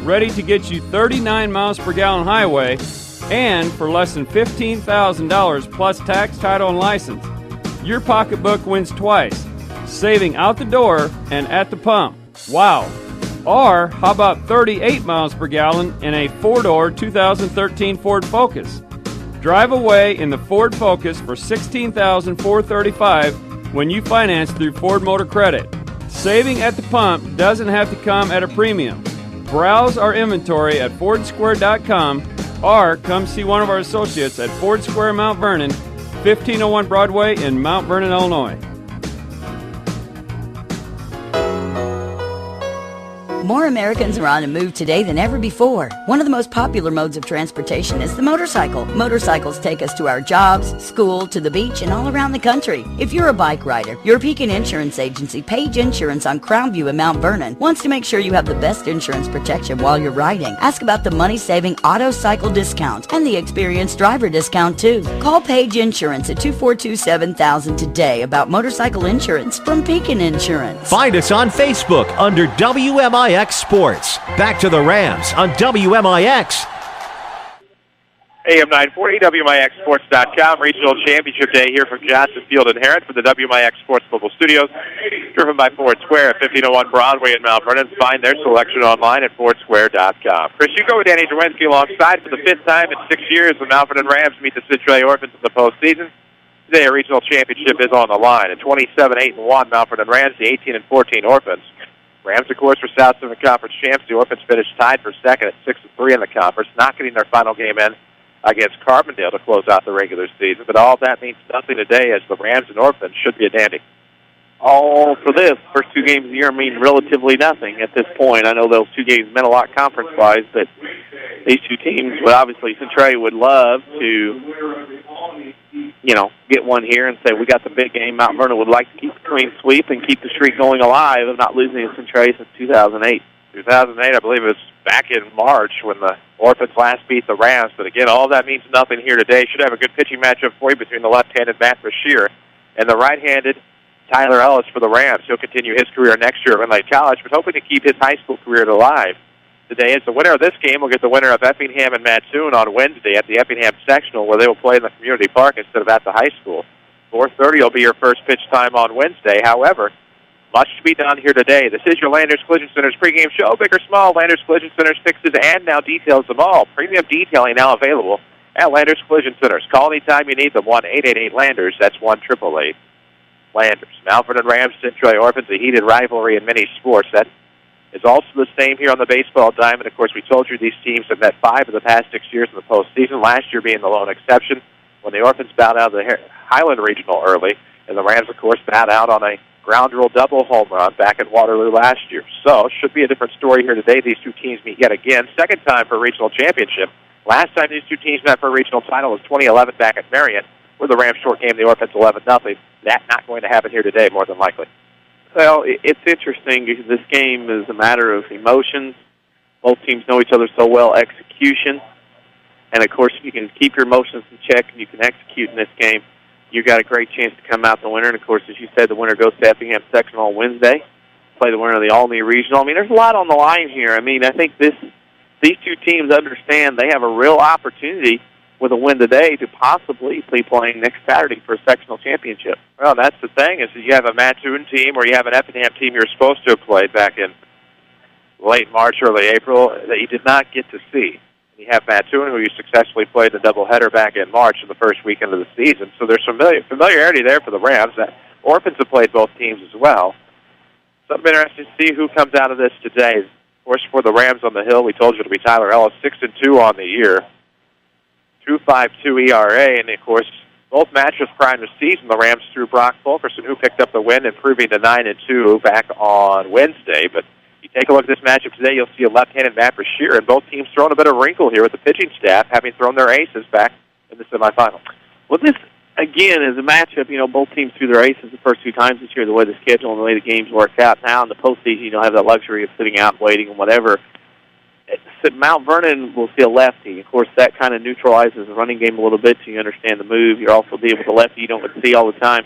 ready to get you 39 miles per gallon highway, and for less than $15,000 plus tax, title, and license. Your pocketbook wins twice, saving out the door and at the pump. Wow. Or how about 38 miles per gallon in a four-door 2013 Ford Focus? Drive away in the Ford Focus for $16,435 when you finance through Ford Motor Credit. Saving at the pump doesn't have to come at a premium. Browse our inventory at FordSquare.com or come see one of our associates at Ford Square Mount Vernon, 1501 Broadway in Mount Vernon, Illinois. More Americans are on the move today than ever before. One of the most popular modes of transportation is the motorcycle. Motorcycles take us to our jobs, school, to the beach, and all around the country. If you're a bike rider, your Pekin Insurance Agency, Page Insurance on Crownview in Mount Vernon, wants to make sure you have the best insurance protection while you're riding. Ask about the money-saving auto cycle discount and the experienced driver discount, too. Call Page Insurance at 242-7000 today about motorcycle insurance from Pekin Insurance. Find us on Facebook under WMIX Sports. Back to the Rams on WMIX. AM 940, WMIXSports.com. Regional Championship Day here from Johnson Field and Herrin for the WMIX Sports Mobile Studios. Driven by Ford Square at 1501 Broadway in Mount Vernon. Find their selection online at FordSquare.com. Chris Hugo with Danny Czerwinski alongside for the fifth time in 6 years. The Mount Vernon Rams meet the Centralia Orphans in the postseason. Today, a regional championship is on the line. At 27-8-1, Mount Vernon Rams, the 18-14 Orphans. Rams, of course, were South Pacific Conference champs. The Orphans finished tied for second at 6-3 in the conference, not getting their final game in against Carbondale to close out the regular season. But all that means nothing today, as the Rams and Orphans should be a dandy. All for this. First two games of the year mean relatively nothing at this point. I know those two games meant a lot conference-wise, but these two teams would obviously, Centralia would love to, get one here and say, we got the big game. Mount Vernon would like to keep the clean sweep and keep the streak going alive of not losing to Centralia since 2008. 2008, I believe it was back in March when the Orphans last beat the Rams. But again, all that means nothing here today. Should have a good pitching matchup for you between the left-handed Matt Brashear and the right-handed Tyler Ellis for the Rams. He'll continue his career next year at Renlight College, but hoping to keep his high school career alive. Today is the winner of this game. We'll get the winner of Effingham and Mattoon on Wednesday at the Effingham Sectional, where they will play in the community park instead of at the high school. 4:30 will be your first pitch time on Wednesday. However, much to be done here today. This is your Landers Collision Center's pregame show. Big or small, Landers Collision Center's fixes and now details them all. Premium detailing now available at Landers Collision Centers. Call anytime you need them. 1-888-LANDERS. That's 1-888 Landers. Mount Vernon Rams, Centralia Orphans, a heated rivalry in many sports. That is also the same here on the baseball diamond. Of course, we told you these teams have met 5 of the past 6 years in the postseason, last year being the lone exception when the Orphans bowed out of the Highland Regional early, and the Rams, of course, bowed out on a ground rule double home run back at Waterloo last year. So, should be a different story here today. These two teams meet yet again. Second time for a regional championship. Last time these two teams met for a regional title was 2011 back at Marion, where the Rams short game the Orphans 11-0. That's not going to happen here today, more than likely. Well, it's interesting because this game is a matter of emotions. Both teams know each other so well, execution. And, of course, if you can keep your emotions in check and you can execute in this game, you've got a great chance to come out the winner. And, of course, as you said, the winner goes to Effingham Sectional on Wednesday, play the winner of the Albany Regional. I mean, there's a lot on the line here. I mean, I think these two teams understand they have a real opportunity with a win today to possibly be playing next Saturday for a sectional championship. Well, that's the thing, is that you have a Mattoon team or you have an Effingham team you're supposed to have played back in late March, early April that you did not get to see. You have Mattoon, who you successfully played the doubleheader back in March in the first weekend of the season. So there's familiarity there for the Rams. Orphans have played both teams as well. Something interesting to see who comes out of this today. Of course, for the Rams on the hill, we told you it'll be Tyler Ellis, 6-2 on the year. 2.52 ERA, and of course, both matches prior to the season, the Rams threw Brock Fulkerson, who picked up the win, improving to 9-2 back on Wednesday. But you take a look at this matchup today, you'll see a left-handed Matt Brashear, and both teams throwing a bit of wrinkle here with the pitching staff, having thrown their aces back in the semifinal. Well, this, again, is a matchup. Both teams threw their aces the first 2 times this year, the way the schedule and the way the games work out. Now in the postseason, you don't have that luxury of sitting out and waiting and whatever. Mount Vernon will see a lefty. Of course, that kind of neutralizes the running game a little bit, so you understand the move. You're also dealing with a lefty you don't see all the time.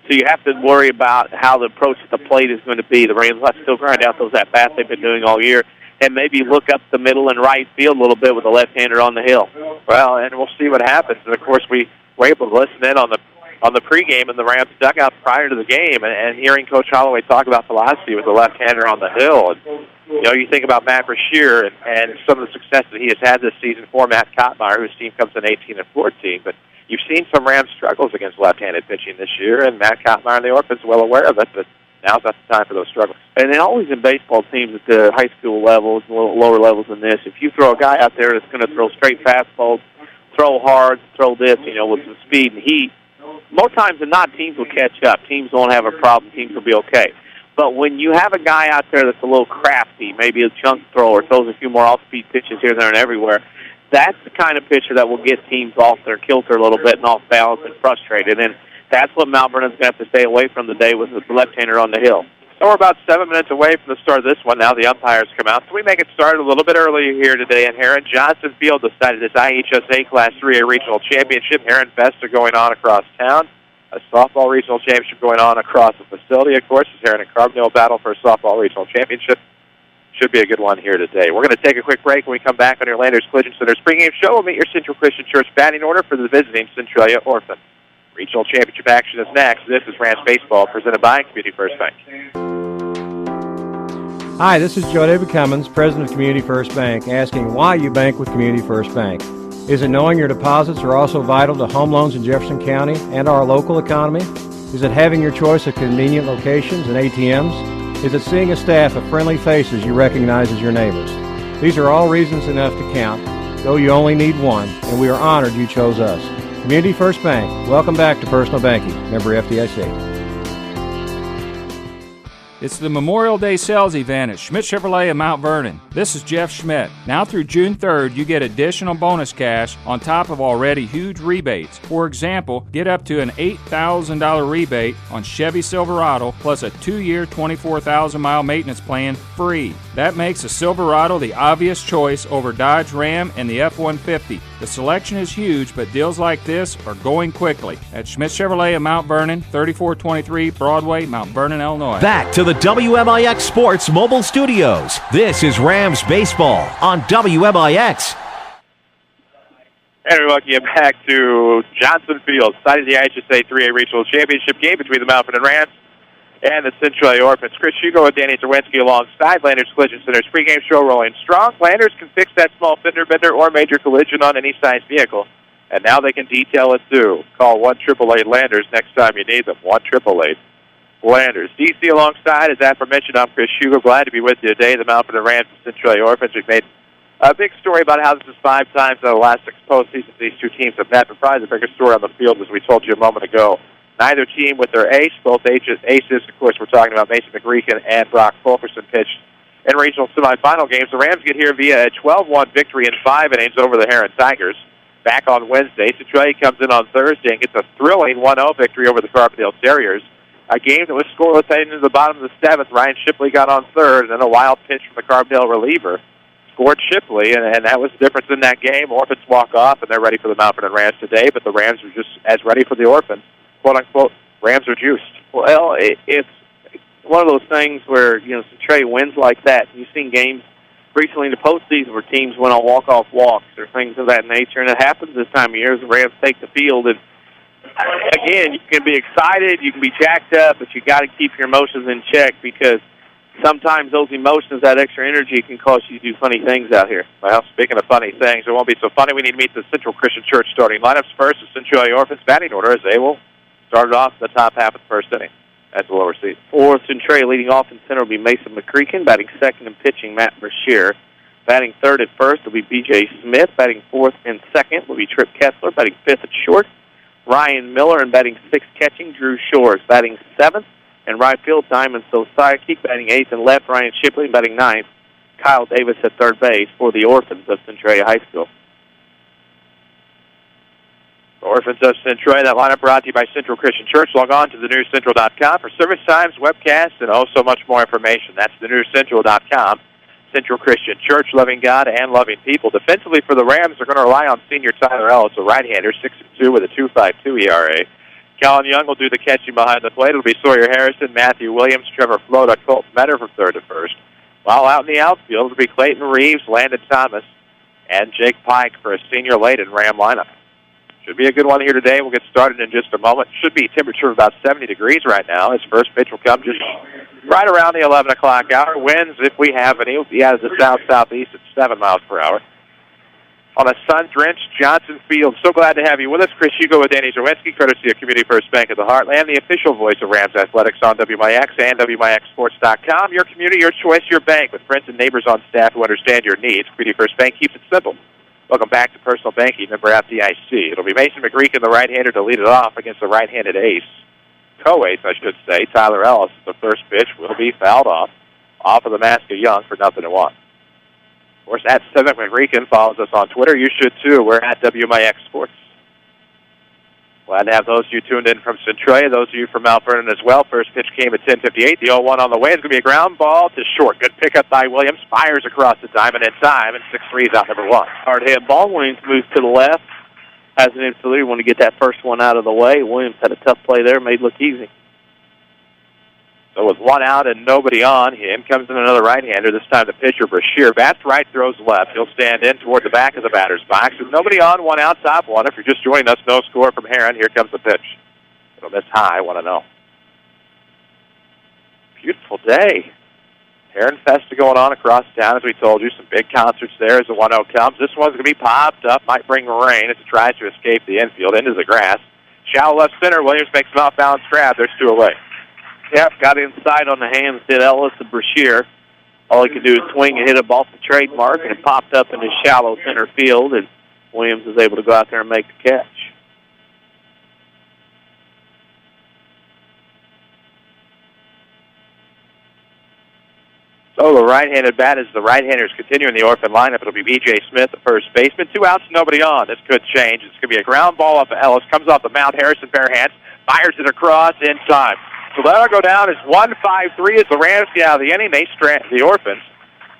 So you have to worry about how the approach at the plate is going to be. The Rams have to still grind out those at-bats they've been doing all year. and maybe look up the middle and right field a little bit with a left-hander on the hill. Well, and we'll see what happens. And, of course, we were able to listen in on the pregame in the Rams dugout prior to the game and hearing Coach Holloway talk about philosophy with the left-hander on the hill. And, you think about Matt Brashear and some of the success that he has had this season for Matt Kottmeyer, whose team comes in 18-14. But you've seen some Rams struggles against left-handed pitching this year, and Matt Kottmeyer and the Orphans are well aware of it, but now's not the time for those struggles. And always in baseball teams at the high school levels, a little lower levels than this, if you throw a guy out there that's going to throw straight fastballs, throw hard, throw this, with some speed and heat, more times than not, teams will catch up. Teams won't have a problem. Teams will be okay. But when you have a guy out there that's a little crafty, maybe a chunk thrower, throws a few more off-speed pitches here, there, and everywhere, that's the kind of pitcher that will get teams off their kilter a little bit and off balance and frustrated. And that's what Mount Vernon's going to have to stay away from today with the left-hander on the hill. So we're about 7 minutes away from the start of this one. Now the umpires come out. So we make it start a little bit earlier here today in Herrin. Johnson Field decided its IHSA Class 3A Regional Championship. Herrin Fests are going on across town. A softball regional championship going on across the facility, of course, as Herrin and Carbondale battle for a softball regional championship. Should be a good one here today. We're going to take a quick break. When we come back on your Landers Collision Center's pregame show, we'll meet your Central Christian Church batting order for the visiting Centralia Orphans. Regional championship action is next. This is Rams Baseball, presented by Community First Bank. Hi, this is Joe David Cummins, president of Community First Bank, asking why you bank with Community First Bank. Is it knowing your deposits are also vital to home loans in Jefferson County and our local economy? Is it having your choice of convenient locations and ATMs? Is it seeing a staff of friendly faces you recognize as your neighbors? These are all reasons enough to count, though you only need one, and we are honored you chose us. Community First Bank, welcome back to personal banking. Member FDIC. It's the Memorial Day sales event at Schmidt Chevrolet in Mount Vernon. This is Jeff Schmidt. Now through June 3rd, you get additional bonus cash on top of already huge rebates. For example, get up to an $8,000 rebate on Chevy Silverado plus a 2-year, 24,000-mile maintenance plan free. That makes the Silverado the obvious choice over Dodge Ram and the F-150. The selection is huge, but deals like this are going quickly. At Schmidt Chevrolet in Mount Vernon, 3423 Broadway, Mount Vernon, Illinois. Back to the WMIX Sports Mobile Studios. This is Rams Baseball on WMIX. And we welcome you back to Johnson Field, site of the IHSA 3A Regional Championship game between the Mount Vernon Rams and the Centralia Orphans. Chris Hugo and Danny Czerwinski alongside Landers Collision Center's pregame show rolling strong. Landers can fix that small fender bender or major collision on any size vehicle, and now they can detail it too. Call 1-888-LANDERS next time you need them. 1-888-LANDERS. DC alongside, as aforementioned, I'm Chris Hugo. Glad to be with you today. The Mount Vernon Rams and Centralia Orphans. We've made a big story about how this is 5 times in the last 6 postseasons these two teams have met, but probably the bigger story on the field, as we told you a moment ago. Neither team with their ace, both aces, of course, we're talking about Mason McGreekin and Brock Fulkerson pitched in regional semifinal games. The Rams get here via a 12-1 victory in 5 innings over the Herrin Tigers back on Wednesday. Centralia comes in on Thursday and gets a thrilling 1-0 victory over the Carbondale Terriers. A game that was scoreless heading into the bottom of the 7th. Ryan Shipley got on third, and then a wild pitch from the Carbondale reliever scored Shipley, and that was the difference in that game. Orphans walk off, and they're ready for the Mount Vernon Rams today, but the Rams are just as ready for the Orphans. Quote-unquote, Rams are juiced. Well, it's one of those things where, Centralia wins like that. You've seen games recently in the postseason where teams went on walk-off walks or things of that nature, and it happens this time of year as the Rams take the field. And, again, you can be excited, you can be jacked up, but you got to keep your emotions in check because sometimes those emotions, that extra energy, can cause you to do funny things out here. Well, speaking of funny things, it won't be so funny. We need to meet the Central Christian Church starting lineups first. The Centralia Orphans batting order as they will start off the top half of the first inning at the lower seat. For Centralia, leading off in center will be Mason McCreekin. Batting second and pitching, Matt Brashear. Batting third at first will be B.J. Smith. Batting fourth and second will be Trip Kessler. Batting fifth at short, Ryan Miller. And batting sixth catching, Drew Shores. Batting seventh and right field, Diamond Sosayaki. Batting eighth and left, Ryan Shipley. Batting ninth, Kyle Davis at third base for the Orphans of Centralia High School. Orphans of Centralia, that lineup brought to you by Central Christian Church. Log on to thenewscentral.com for service times, webcasts, and so much more information. That's thenewscentral.com. Central Christian Church, loving God and loving people. Defensively for the Rams, they're going to rely on senior Tyler Ellis, a right-hander, 6'2", with a 2.52 ERA. Callan Young will do the catching behind the plate. It'll be Sawyer Harrison, Matthew Williams, Trevor Flota, Colt Metter from third to first. While out in the outfield will be Clayton Reeves, Landon Thomas, and Jake Pike for a senior Layton Ram lineup. Should be a good one here today. We'll get started in just a moment. Should be a temperature of about 70 degrees right now. His first pitch will come just right around the 11 o'clock hour. Winds, if we have any, will be out of the south-southeast at 7 miles per hour. On a sun-drenched Johnson Field. So glad to have you with us. Chris Hugo with Danny Czerwinski, courtesy of Community First Bank of the Heartland, the official voice of Rams Athletics on WMIX and WMIXsports.com. Your community, your choice, your bank, with friends and neighbors on staff who understand your needs. Community First Bank keeps it simple. Welcome back to Personal Banking, member FDIC. It'll be Mason McGreekin, the right-hander, to lead it off against the right-handed ace. Co-ace, I should say, Tyler Ellis. The first pitch will be fouled off of the mask of Young for 0-1. Of course, at Cedric McGreekin follows us on Twitter. You should, too. We're at WMIX Sports. Glad to have those of you tuned in from Centralia, those of you from Mount Vernon as well. First pitch came at 10:58. The 0-1 on the way. It's going to be a ground ball to short. Good pickup by Williams. Fires across the diamond in time, and 6-3 is out number 1. Hard hit ball. Williams moves to the left. Has an infielder. You want to get that first one out of the way. Williams had a tough play there. Made it look easy. So with one out and nobody on him, comes in another right-hander, this time the pitcher, Brashear. Bats right, throws left. He'll stand in toward the back of the batter's box. With nobody on, one out, top one. If you're just joining us, no score from Herrin. Here comes the pitch. It'll miss high, 1-0. Beautiful day. Herrin Festa going on across town, as we told you. Some big concerts there as the 1-0 comes. This one's going to be popped up, might bring rain as it tries to escape the infield into the grass. Shallow left center. Williams makes an off-balance grab. There's 2 away. Yep, got inside on the hands, did Ellis and Brashear. All he could do is swing and hit it off the trademark, and it popped up in the shallow center field, and Williams was able to go out there and make the catch. So the right-handed bat is the right-handers continuing the Orphan lineup. It'll be B.J. Smith, the first baseman. 2 outs, nobody on. This could change. It's going to be a ground ball off of Ellis. Comes off the mound. Harrison bare hands. Fires it across in time. So that'll go down as 1-5-3 as the Rams get out of the inning. The Orphans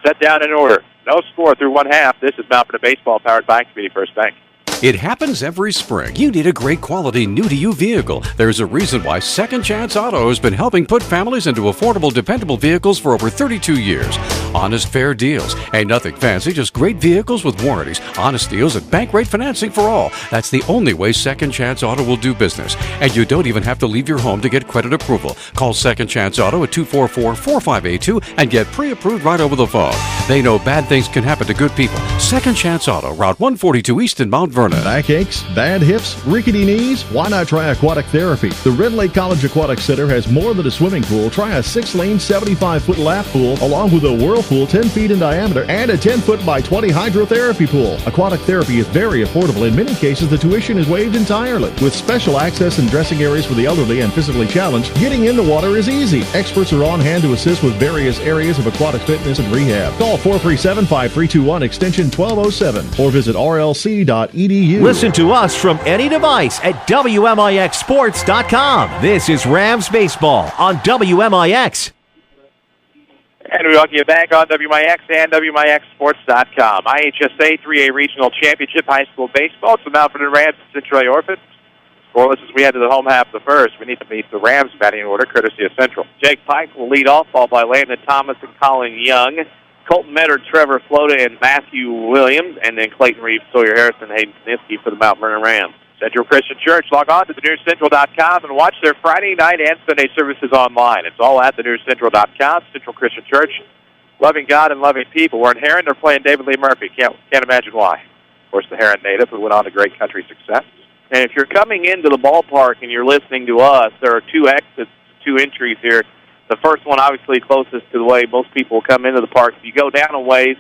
set down in order. No score through 1/2. This is Mount Vernon Baseball, powered by Community First Bank. It happens every spring. You need a great quality new-to-you vehicle. There's a reason why Second Chance Auto has been helping put families into affordable, dependable vehicles for over 32 years. Honest, fair deals. Ain't nothing fancy, just great vehicles with warranties, honest deals, and bank rate financing for all. That's the only way Second Chance Auto will do business. And you don't even have to leave your home to get credit approval. Call Second Chance Auto at 244-4582 and get pre-approved right over the phone. They know bad things can happen to good people. Second Chance Auto, Route 142 East in Mount Vernon. Backaches, bad hips, rickety knees? Why not try aquatic therapy? The Red Lake College Aquatic Center has more than a swimming pool. Try a 6-lane, 75-foot lap pool, along with a whirlpool 10 feet in diameter and a 10-foot by 20 hydrotherapy pool. Aquatic therapy is very affordable. In many cases, the tuition is waived entirely. With special access and dressing areas for the elderly and physically challenged, getting in the water is easy. Experts are on hand to assist with various areas of aquatic fitness and rehab. Call 437-5321 extension 1207 or visit rlc.edu. Listen to us from any device at WMIXsports.com. This is Rams Baseball on WMIX. And we welcome you back on WMIX and WMIXsports.com. IHSA 3A Regional Championship High School Baseball. It's the Mount Vernon Rams and Centralia Orphans. Scoreless as we head to the home half of the first. We need to meet the Rams batting order, courtesy of Central. Jake Pike will lead off, followed by Landon Thomas and Colin Young. Colton Metter, Trevor Flota, and Matthew Williams, and then Clayton Reeves, Sawyer Harrison, Hayden Snitsky for the Mount Vernon Rams. Central Christian Church. Log on to thenewscentral.com and watch their Friday night and Sunday services online. It's all at thenewscentral.com. Central Christian Church, loving God and loving people. We're in Herrin. They're playing David Lee Murphy. Can't imagine why. Of course, the Herrin native who went on to great country success. And if you're coming into the ballpark and you're listening to us, there are 2 exits, 2 entries here. The first one, obviously, closest to the way most people will come into the park. If you go down a ways,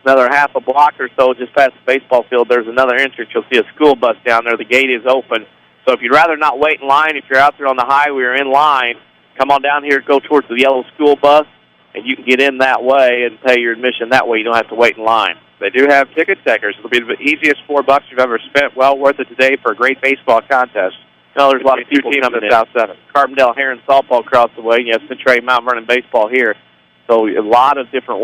another half a block or so just past the baseball field, there's another entrance. You'll see a school bus down there. The gate is open. So if you'd rather not wait in line, if you're out there on the highway or in line, come on down here, go towards the yellow school bus, and you can get in that way and pay your admission that way. You don't have to wait in line. They do have ticket takers. It'll be the easiest $4 you've ever spent. Well worth it today for a great baseball contest. No, there's a lot of people coming in. South 7. Carbondale Herrin softball across the way. You have Centralia Mount Vernon baseball here. So a lot of different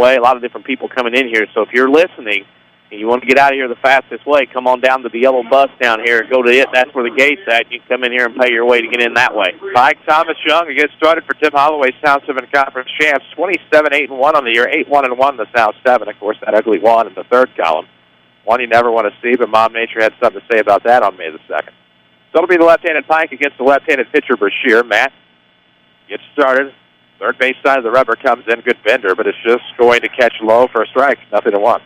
people coming in here. So if you're listening You want to get out of here the fastest way, come on down to the yellow bus down here. Go to it. That's where the gate's at. You can come in here and pay your way to get in that way. Pike, Thomas, Young, it gets started for Tim Holloway, South 7 Conference champs. 27-8-1 on the year, 8-1-1 the South 7. Of course, that ugly one in the third column. One you never want to see, but Mom Nature had something to say about that on May the 2nd. So it'll be the left-handed Pike against the left-handed pitcher, Brashear. Matt gets started. Third base side of the rubber comes in. Good bender, but it's just going to catch low for a strike. 0-1.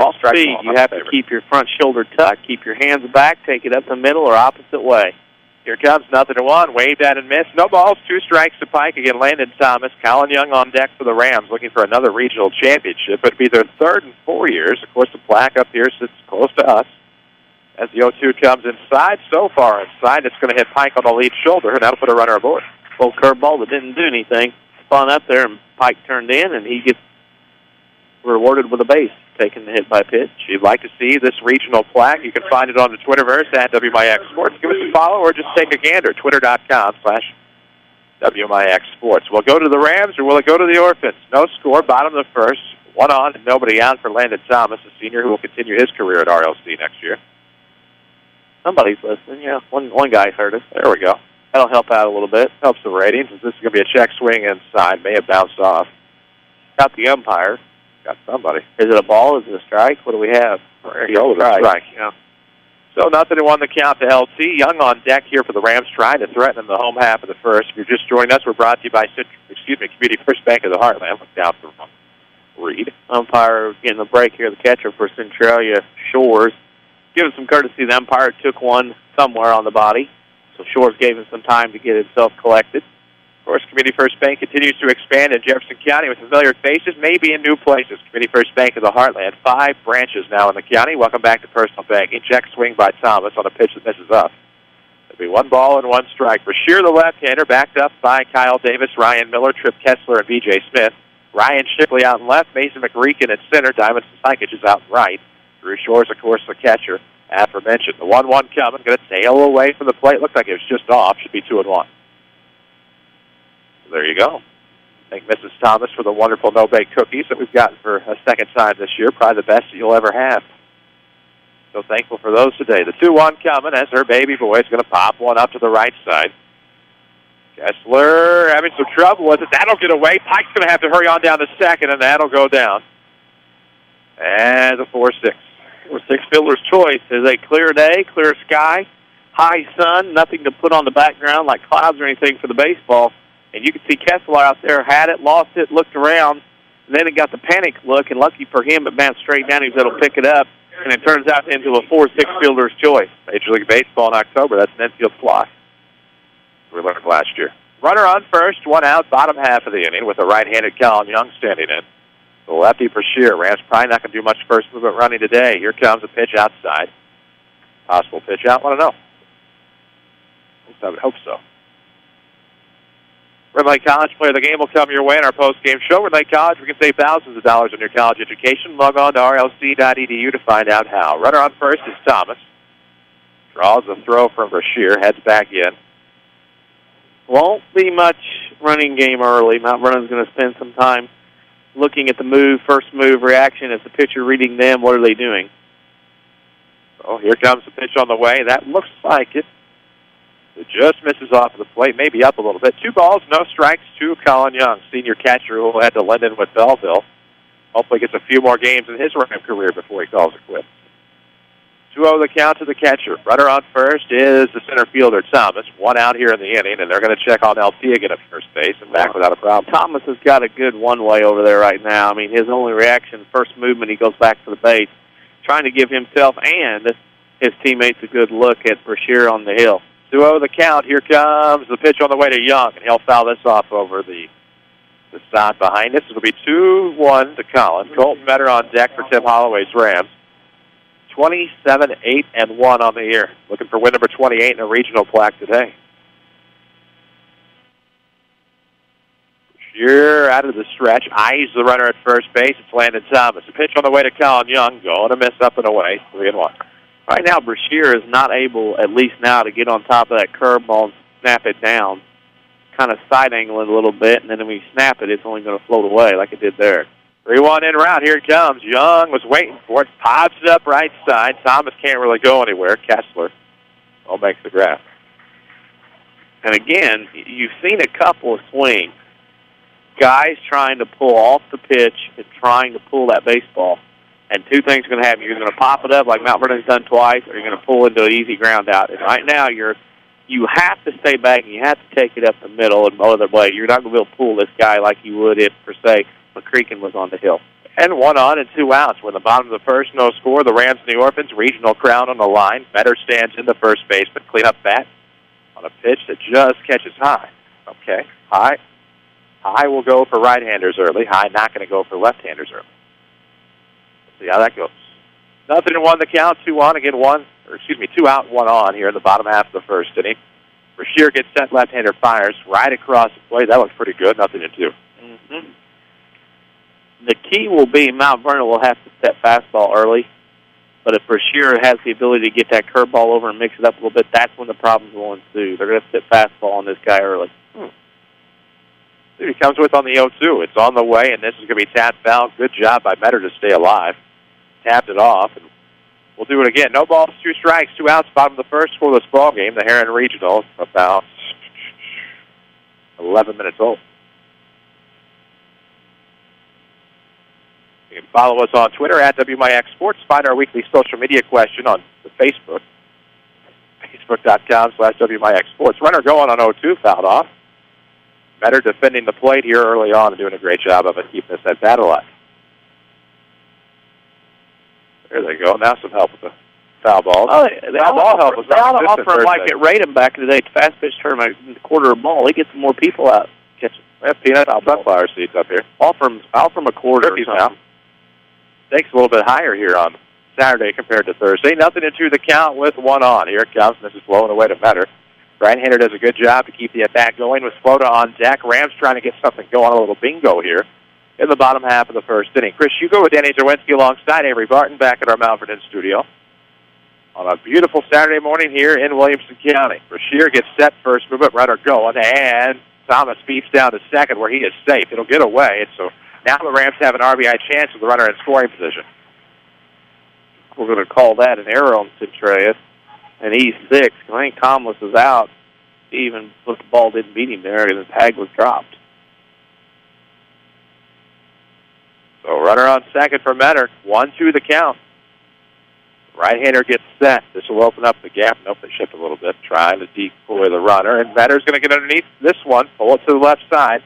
Off speed, you have to keep your front shoulder tucked, keep your hands back, take it up the middle or opposite way. Here comes 0-1, waved at and missed. No balls, 2 strikes to Pike. Again, Landon Thomas. Colin Young on deck for the Rams, looking for another regional championship. It'll be their third in 4 years. Of course, the plaque up here sits close to us. As the 0-2 comes inside, so far inside, it's going to hit Pike on the lead shoulder, and that'll put a runner aboard. Full curveball that didn't do anything. Spun up there, and Pike turned in, and he gets rewarded with a base, taking the hit by pitch. If you'd like to see this regional plaque, you can find it on the Twitterverse at WMIX Sports. Give us a follow or just take a gander, twitter.com/WMIX Sports. Will it go to the Rams or will it go to the Orphans? No score, bottom of the first. 1 on and nobody out for Landon Thomas, a senior who will continue his career at RLC next year. Somebody's listening, yeah. One guy heard us. There we go. That'll help out a little bit. Helps the ratings. This is going to be a check swing inside. May have bounced off. Got the umpire. Got somebody. Is it a ball? Is it a strike? What do we have? Strike. Yeah. So 0-1 the count to LT. Young on deck here for the Rams, trying to threaten in the home half of the first. If you're just joining us, we're brought to you by Community First Bank of the Heartland. Look down for Reed. Umpire getting a break here. The catcher for Centralia Shores. Give him some courtesy. The umpire took one somewhere on the body, so Shores gave him some time to get himself collected. Of course, Community First Bank continues to expand in Jefferson County with familiar faces, maybe in new places. Community First Bank of the Heartland, 5 branches now in the county. Welcome back to personal banking. Check swing by Thomas on a pitch that misses up. There'll be 1 ball and 1 strike. Brashear, the left-hander, backed up by Kyle Davis, Ryan Miller, Trip Kessler, and B.J. Smith. Ryan Shipley out in left, Mason McReekin at center, Diamond Sykich is out in right. Drew Shores, of course, the catcher, aforementioned. The 1-1 coming, going to sail away from the plate. Looks like it was just off. Should be 2-1. There you go. Thank Mrs. Thomas for the wonderful no-bake cookies that we've gotten for a second time this year. Probably the best that you'll ever have. So thankful for those today. The 2-1 coming as her baby boy is going to pop one up to the right side. Kessler having some trouble with it. That'll get away. Pike's going to have to hurry on down to second, and that'll go down. And the 4-6. 4-6 fielder's choice is a clear day, clear sky, high sun, nothing to put on the background like clouds or anything for the baseball. And you can see Kessler out there, had it, lost it, looked around, and then it got the panic look, and lucky for him, it bounced straight down. He was able to pick it up, and it turns out into a 4-6 fielder's choice. Major League Baseball in October, that's an infield fly. We learned last year. Runner on first, 1 out, bottom half of the inning with a right-handed Colin Young standing in. The lefty Brashear. Rams probably not going to do much first movement running today. Here comes a pitch outside. Possible pitch out, want to know. At least I would hope so. Red Lake College Player of the Game will come your way in our post-game show. Red Lake College, we can save thousands of dollars on your college education. Log on to rlc.edu to find out how. Runner on first is Thomas. Draws a throw from Brashear, heads back in. Won't be much running game early. Mount Vernon's going to spend some time looking at the move, first move reaction. As the pitcher reading them, what are they doing? Oh, here comes the pitch on the way. That looks like it. It just misses off of the plate, maybe up a little bit. 2 balls, no strikes to Colin Young, senior catcher who had to lend in with Belleville. Hopefully gets a few more games in his Ram career before he calls it quits. 2-0 the count to the catcher. Runner on first is the center fielder, Thomas. 1 out here in the inning, and they're going to check on LT again at first base and back without a problem. Thomas has got a good one-way over there right now. I mean, his only reaction, first movement, he goes back to the base, trying to give himself and his teammates a good look at Brashear on the hill. 2-0 the count. Here comes the pitch on the way to Young, and he'll foul this off over the side behind us. It'll be 2-1 to Collins. Colton Metter on deck for Tim Holloway's Rams. 27-8-1 on the year. Looking for win number 28 in a regional plaque today. Sheer out of the stretch. Eyes the runner at first base. It's Landon Thomas. A pitch on the way to Colin Young. Going to miss up and away. 3-1. Right now, Brashear is not able, at least now, to get on top of that curveball and snap it down. Kind of side angle it a little bit, and then when you snap it, it's only going to float away like it did there. 3-1 in route. Here it comes. Young was waiting for it. Pops it up right side. Thomas can't really go anywhere. Kessler makes the grab. And again, you've seen a couple of swings. Guys trying to pull off the pitch and trying to pull that baseball. And two things are going to happen. You're going to pop it up like Mount Vernon's done twice, or you're going to pull into an easy ground out. And right now, you have to stay back and you have to take it up the middle and mow the blade. You're not going to be able to pull this guy like you would if, per se, McCreakin was on the hill. And 1 on and 2 outs. We're in the bottom of the first, no score. The Rams and the Orphans, regional crown on the line. Metter stands in the first baseman. Clean up bat on a pitch that just catches high. Okay, high. High will go for right-handers early. High not going to go for left-handers early. Let's see how that goes. 0-1 the count. 2 on again. 2 out, 1 on here in the bottom half of the first inning. Brashear gets set. Left-hander fires right across the plate. That looks pretty good. 0-2. Mm-hmm. The key will be Mount Vernon will have to set fastball early. But if Brashear has the ability to get that curveball over and mix it up a little bit, that's when the problems will ensue. They're going to set fastball on this guy early. He comes with on the 0-2. It's on the way, and this is going to be tapped foul. Good job by Metter to stay alive. Tapped it off, and we'll do it again. No balls, 2 strikes, 2 outs, bottom of the first scoreless ball game. The Herrin Regional, about 11 minutes old. You can follow us on Twitter at WMIX Sports. Find our weekly social media question on the Facebook. Facebook.com/WMIX Sports. Runner going on 0-2, fouled off. Metter defending the plate here early on and doing a great job of it, keeping us at bat alive. There they go. Now some help with the foul ball. Oh, they ought to offer him like at Radom back in the day, fast pitch tournament, quarter a ball. He gets some more people out catching. We have peanut sunflower seeds up here. Offer him a quarter or something. Stakes a little bit higher here on Saturday compared to Thursday. 0-2 the count with 1 on. Here it comes. This is blowing away to Metter. Right-hander does a good job to keep the at-bat going with Flota on deck. Rams trying to get something going, a little bingo here in the bottom half of the first inning. Chris Hugo with Danny Czerwinski alongside Avery Barton back at our Mount Vernon studio on a beautiful Saturday morning here in Williamson County. Brashear gets set, first movement, runner going, and Thomas beats down to second where he is safe. It'll get away, so now the Rams have an RBI chance with the runner in scoring position. We're going to call that an error on Centralia. And he's 6. I think Thomas is out. Even if the ball didn't beat him there, and the tag was dropped. So runner on second for Metter. 1-2 the count. Right-hander gets set. This will open up the gap. Nope, they shift a little bit, trying to decoy the runner. And Metter's going to get underneath this one, pull it to the left side.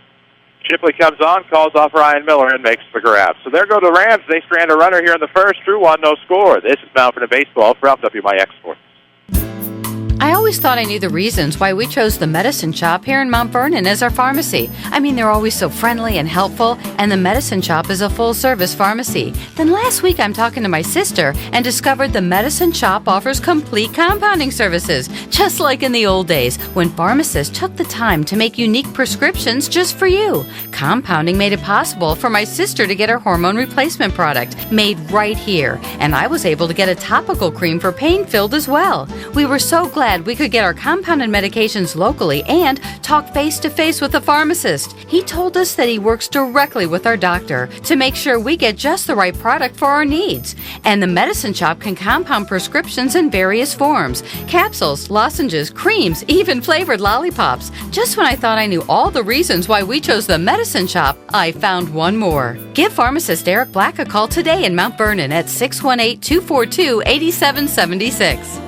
Shipley comes on, calls off Ryan Miller, and makes the grab. So there go the Rams. They strand a runner here in the first. Drew 1, no score. This is Mount Vernon Baseball from WMIX Sports. I always thought I knew the reasons why we chose the Medicine Shop here in Mount Vernon as our pharmacy. I mean, they're always so friendly and helpful, and the Medicine Shop is a full-service pharmacy. Then last week I'm talking to my sister and discovered the Medicine Shop offers complete compounding services, just like in the old days when pharmacists took the time to make unique prescriptions just for you. Compounding made it possible for my sister to get her hormone replacement product made right here, and I was able to get a topical cream for pain-filled as well. We were so glad we could get our compounded medications locally and talk face-to-face with the pharmacist. He told us that he works directly with our doctor to make sure we get just the right product for our needs. And the Medicine Shop can compound prescriptions in various forms: capsules, lozenges, creams, even flavored lollipops. Just when I thought I knew all the reasons why we chose the Medicine Shop, I found one more. Give pharmacist Eric Black a call today in Mount Vernon at 618-242-8776.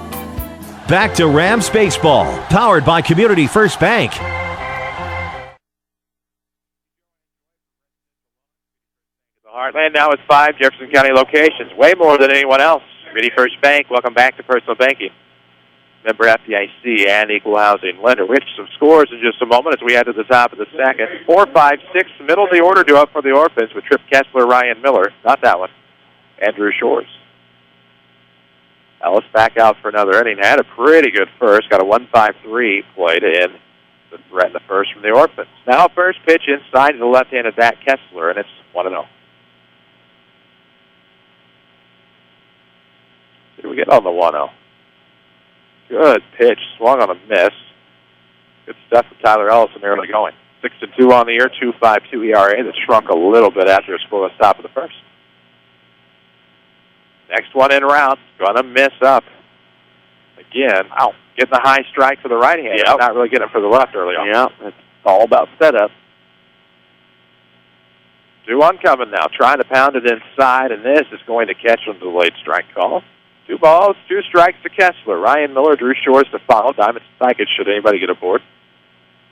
Back to Rams Baseball, powered by Community First Bank. The Heartland now with 5 Jefferson County locations, way more than anyone else. Community First Bank, welcome back to Personal Banking. Member FDIC and Equal Housing Lender. We have some scores in just a moment as we head to the top of the second. 4, 5, 6, middle of the order due up for the Orphans with Trip Kessler, Ryan Miller, not that one, Andrew Shores. Ellis back out for another inning. Had a pretty good first. Got a 1-5-3 play to end the threat in the first from the Orphans. Now first pitch inside to the left-handed bat Kessler, and it's 1-0. Did we get on the 1-0? Good pitch. Swung on a miss. Good stuff from Tyler Ellis and early going. 6-2 on the year, 2.52 ERA. That shrunk a little bit after a scoreless top of the first. Next one in route, gonna miss up again. Ow. Getting the high strike for the right hand. Yep. Not really getting it for the left early on. Yeah, it's all about setup. 2-1 coming now, trying to pound it inside, and this is going to catch him to the late strike call. 2 balls, 2 strikes to Kessler. Ryan Miller, Drew Shores to follow. Diamond Psychic, should anybody get aboard.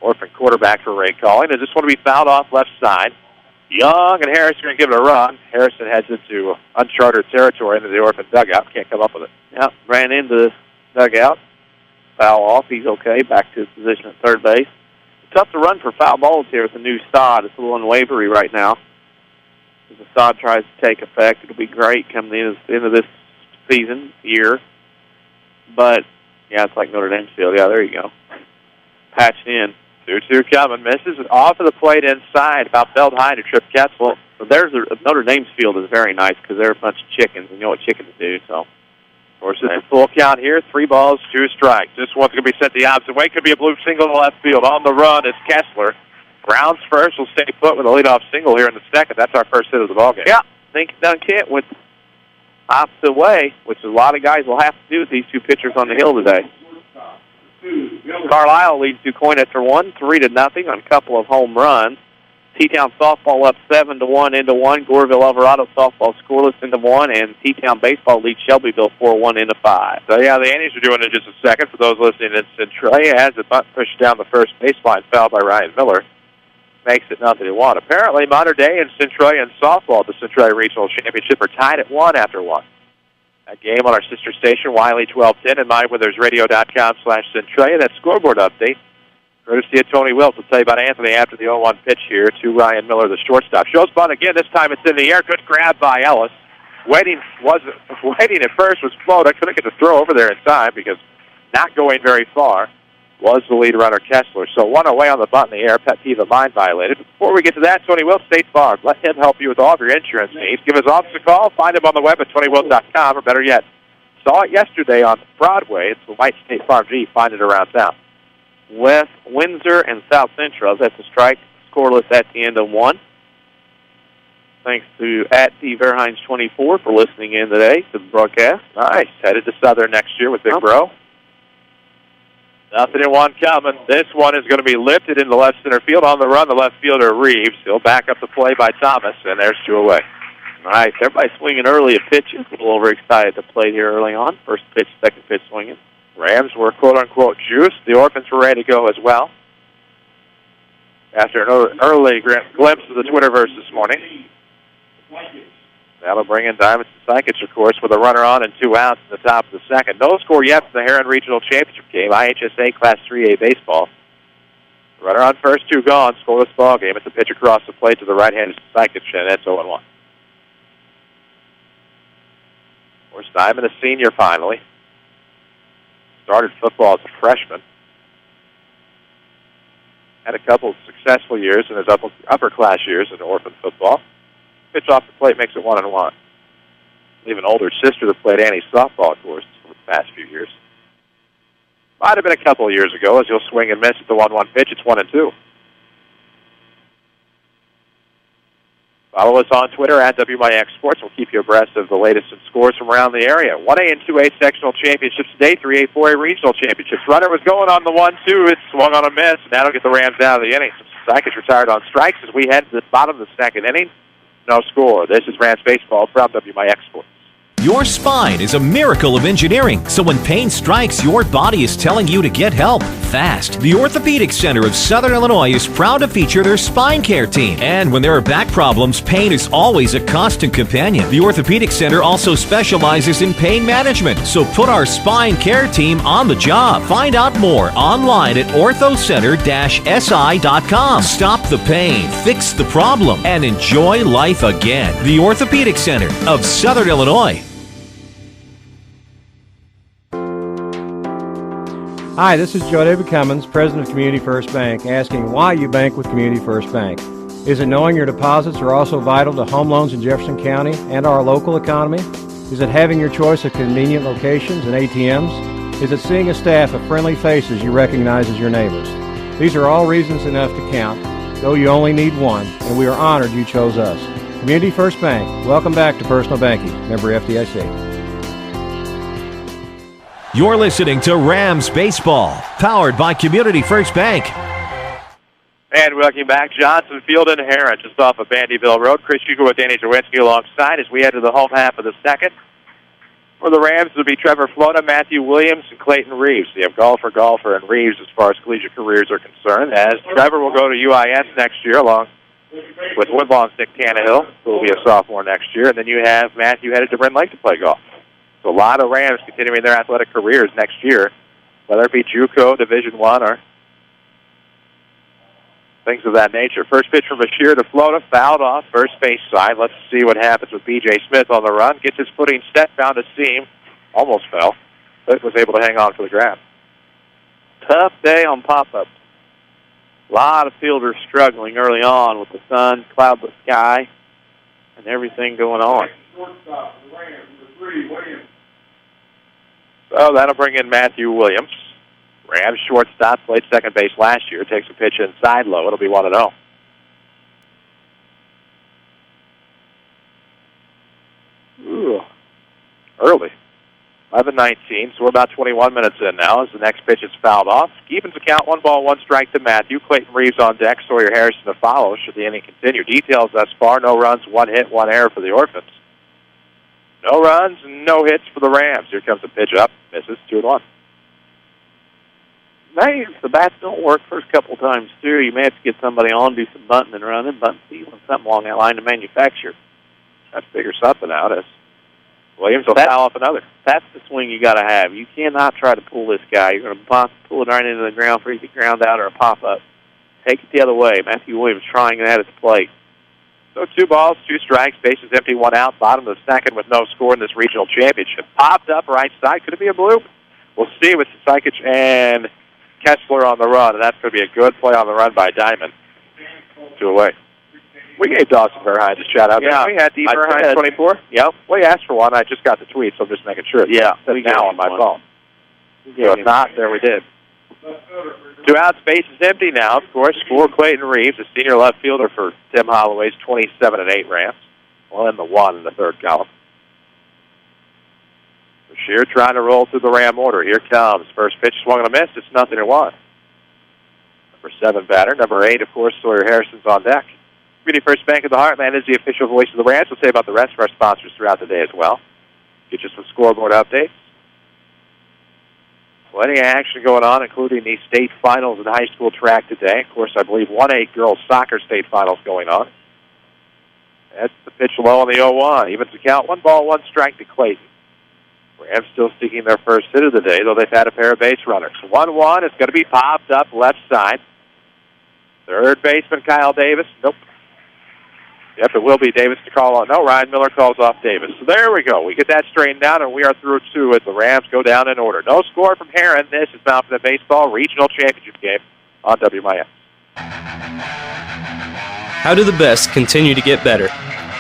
Orphan quarterback for Ray calling. Does this want to be fouled off left side? Young and Harrison are going to give it a run. Harrison heads into uncharted territory into the Orphan dugout. Can't come up with it. Yep, ran into the dugout. Foul off. He's okay. Back to his position at third base. It's tough to run for foul balls here with the new sod. It's a little unwavery right now. As the sod tries to take effect, it'll be great coming into this year. But, yeah, it's like Notre Dame's field. Yeah, there you go. Patched in. 2-2 coming. Misses it off of the plate inside. About belt high to trip Kessler. Well, Notre Dame's field is very nice because they're a bunch of chickens. You know what chickens do, so. Of course, it's a full count here. 3 balls, 2 strikes. This one's going to be sent the opposite way. Could be a blue single to left field. On the run is Kessler. Browns first will stay put with a leadoff single here in the second. That's our first hit of the ballgame. Yeah, think done Kent with opposite way, which a lot of guys will have to do with these 2 pitchers on the hill today. Carlisle leads DuQuoin after 1, 3-0 on a couple of home runs. T-Town softball up 7-1 into 1. Goreville Alvarado softball scoreless into 1, and T-Town baseball leads Shelbyville 4-1 into 5. So yeah, the Annies are doing it in just a second. For those listening in Centralia, has the bunt pushed down the first baseline, fouled by Ryan Miller. Makes it 0-1. Apparently, Mater Dei and Centralia in softball at the Centralia Regional Championship are tied at 1 after 1. That game on our sister station, Wiley 1210, and MyWithersRadio.com/Centralia. That scoreboard update, courtesy of Tony Wilt. Will tell you about Anthony after the 0-1 pitch here to Ryan Miller, the shortstop. Shows bunt again. This time it's in the air. Good grab by Ellis. Waiting at first, was flowed. I couldn't get the throw over there in time because not going very far was the lead runner Kessler. So 1 away on the bunt in the air. Pet peeve of mine violated. Before we get to that, Tony Wilt, State Farm. Let him help you with all of your insurance needs. Give his office a call. Find him on the web at TonyWilt.com, or better yet, saw it yesterday on Broadway. It's the white State Farm G. Find it around town. West Windsor and South Central. That's a strike. Scoreless at the end of 1. Thanks to @TVerhines24 for listening in today to the broadcast. Nice. Headed to Southern next year with Big Bro. 0-1 coming. This one is going to be lifted into left center field. On the run, the left fielder Reeves. He'll back up the play by Thomas, and there's 2 away. Nice. Everybody swinging early at pitches. A little overexcited to play here early on. First pitch, second pitch swinging. Rams were quote-unquote juiced. The Orphans were ready to go as well. After an early glimpse of the Twitterverse this morning. That'll bring in Diamond Psychic, of course, with a runner on and 2 outs in the top of the second. No score yet from the Herrin Regional Championship game, IHSA Class 3A baseball. Runner on first, 2 gone, scoreless ball game. It's a pitch across the plate to the right-handed Psychic, and that's 0-1. Of course, Diamond, a senior finally. Started football as a freshman. Had a couple of successful years in his upper class years in Orphan football. Pitch off the plate makes it 1-1. Leave an older sister that played Annie's softball, of course, for the past few years. Might have been a couple of years ago, as you'll swing and miss at the 1-1 pitch. It's 1-2. Follow us on Twitter at WMIX Sports. We'll keep you abreast of the latest in scores from around the area. 1A and 2A sectional championships today, 3A, 4A regional championships. Runner was going on the 1-2. It swung on a miss. That'll get the Rams out of the inning. Psychic retired on strikes as we head to the bottom of the second inning. No score. This is Rams Baseball from WMIX Sports. Your spine is a miracle of engineering, so when pain strikes, your body is telling you to get help fast. The Orthopedic Center of Southern Illinois is proud to feature their spine care team. And when there are back problems, pain is always a constant companion. The Orthopedic Center also specializes in pain management, so put our spine care team on the job. Find out more online at orthocenter-si.com. Stop the pain, fix the problem, and enjoy life again. The Orthopedic Center of Southern Illinois. Hi, this is Joe David Cummins, President of Community First Bank, asking why you bank with Community First Bank. Is it knowing your deposits are also vital to home loans in Jefferson County and our local economy? Is it having your choice of convenient locations and ATMs? Is it seeing a staff of friendly faces you recognize as your neighbors? These are all reasons enough to count though you only need one, and we are honored you chose us. Community First Bank, welcome back to personal banking. Member FDIC. You're listening to Rams Baseball, powered by Community First Bank. And welcome back, Johnson Field and Herrin, just off of Bandyville Road. Chris Hugo with Danny Czerwinski alongside as we head to the home half of the second. For the Rams, it'll be Trevor Flota, Matthew Williams, and Clayton Reeves. So you have golfer, and Reeves as far as collegiate careers are concerned, as Trevor will go to UIS next year along with Woodlawn's Nick Tannehill, who will be a sophomore next year. And then you have Matthew headed to Bryn Lake to play golf. So a lot of Rams continuing their athletic careers next year, whether it be JUCO, Division I, or things of that nature. First pitch from Bashir to Flota, fouled off, first base side. Let's see what happens with B.J. Smith on the run. Gets his footing set, found a seam, almost fell, but was able to hang on for the grab. Tough day on pop-ups. A lot of fielders struggling early on with the sun, cloudless sky, and everything going on. So that'll bring in Matthew Williams. Rams shortstop, played second base last year. Takes a pitch inside low. It'll be 1-0. Ooh, early. 11:19, so we're about 21 minutes in now as the next pitch is fouled off. Evens the count, 1-1 strike to Matthew. Clayton Reeves on deck, Sawyer Harrison to follow should the inning continue. Details thus far, no runs, 1 hit, 1 error for the Orphans. No runs, no hits for the Rams. Here comes the pitch up, misses, 2-1. Maybe if the bats don't work first couple of times through, you may have to get somebody on, do some bunting and running, bunt stealing, something along that line to manufacture. Have to figure something out as Williams will foul off another. That's the swing you got to have. You cannot try to pull this guy. You're going to pull it right into the ground for either ground out or a pop-up. Take it the other way. Matthew Williams trying that at the plate. So 2 balls, 2 strikes, bases empty, 1 out, bottom of the second with no score in this regional championship. Popped up right side. Could it be a bloop? We'll see with Sykic and Kessler on the run, and that's going to be a good play on the run by Diamond. 2 away. We gave Dawson Verhines a shout-out. Yeah. We had D. Verhines 24. Yep. Well, he asked for one. I just got the tweet, so I'm just making sure. Yeah. It's now on my phone. So if not, there we did. 2 outs, bases empty now, of course, for Clayton Reeves, a senior left fielder for Tim Holloway's 27-8 Rams. Well, in the 1 in the third column. Bashir trying to roll through the Ram order. Here comes. First pitch swung and a miss. It's 0-1. Number 7 batter. Number 8, of course, Sawyer Harrison's on deck. Community First Bank of the Heartland is the official voice of the Rams. We'll say about the rest of our sponsors throughout the day as well. Get you some scoreboard updates. Plenty of action going on, including the state finals in high school track today. Of course, I believe 1A girls soccer state finals going on. That's the pitch low on the 0-1. Evens the count. 1 ball, 1 strike to Clayton. Rams still seeking their first hit of the day, though they've had a pair of base runners. 1-1 is going to be popped up left side. Third baseman Kyle Davis. Nope. Yep, it will be Davis to call on. No, Ryan Miller calls off Davis. So there we go. We get that straightened out, and we are through 2 as the Rams go down in order. No score from Herrin. This is Mountain of Baseball Regional Championship game on WMIX. How do the best continue to get better?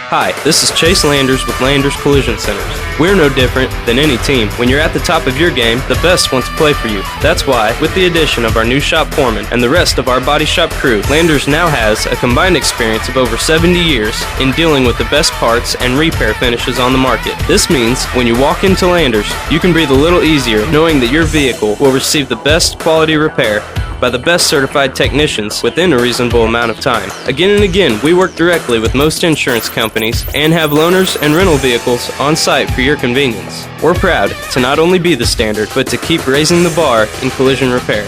Hi, this is Chase Landers with Landers Collision Centers. We're no different than any team. When you're at the top of your game, the best want to play for you. That's why, with the addition of our new shop foreman and the rest of our body shop crew, Landers now has a combined experience of over 70 years in dealing with the best parts and repair finishes on the market. This means when you walk into Landers, you can breathe a little easier knowing that your vehicle will receive the best quality repair by the best certified technicians within a reasonable amount of time. Again and again, we work directly with most insurance companies and have loaners and rental vehicles on site for your convenience. We're proud to not only be the standard, but to keep raising the bar in collision repair.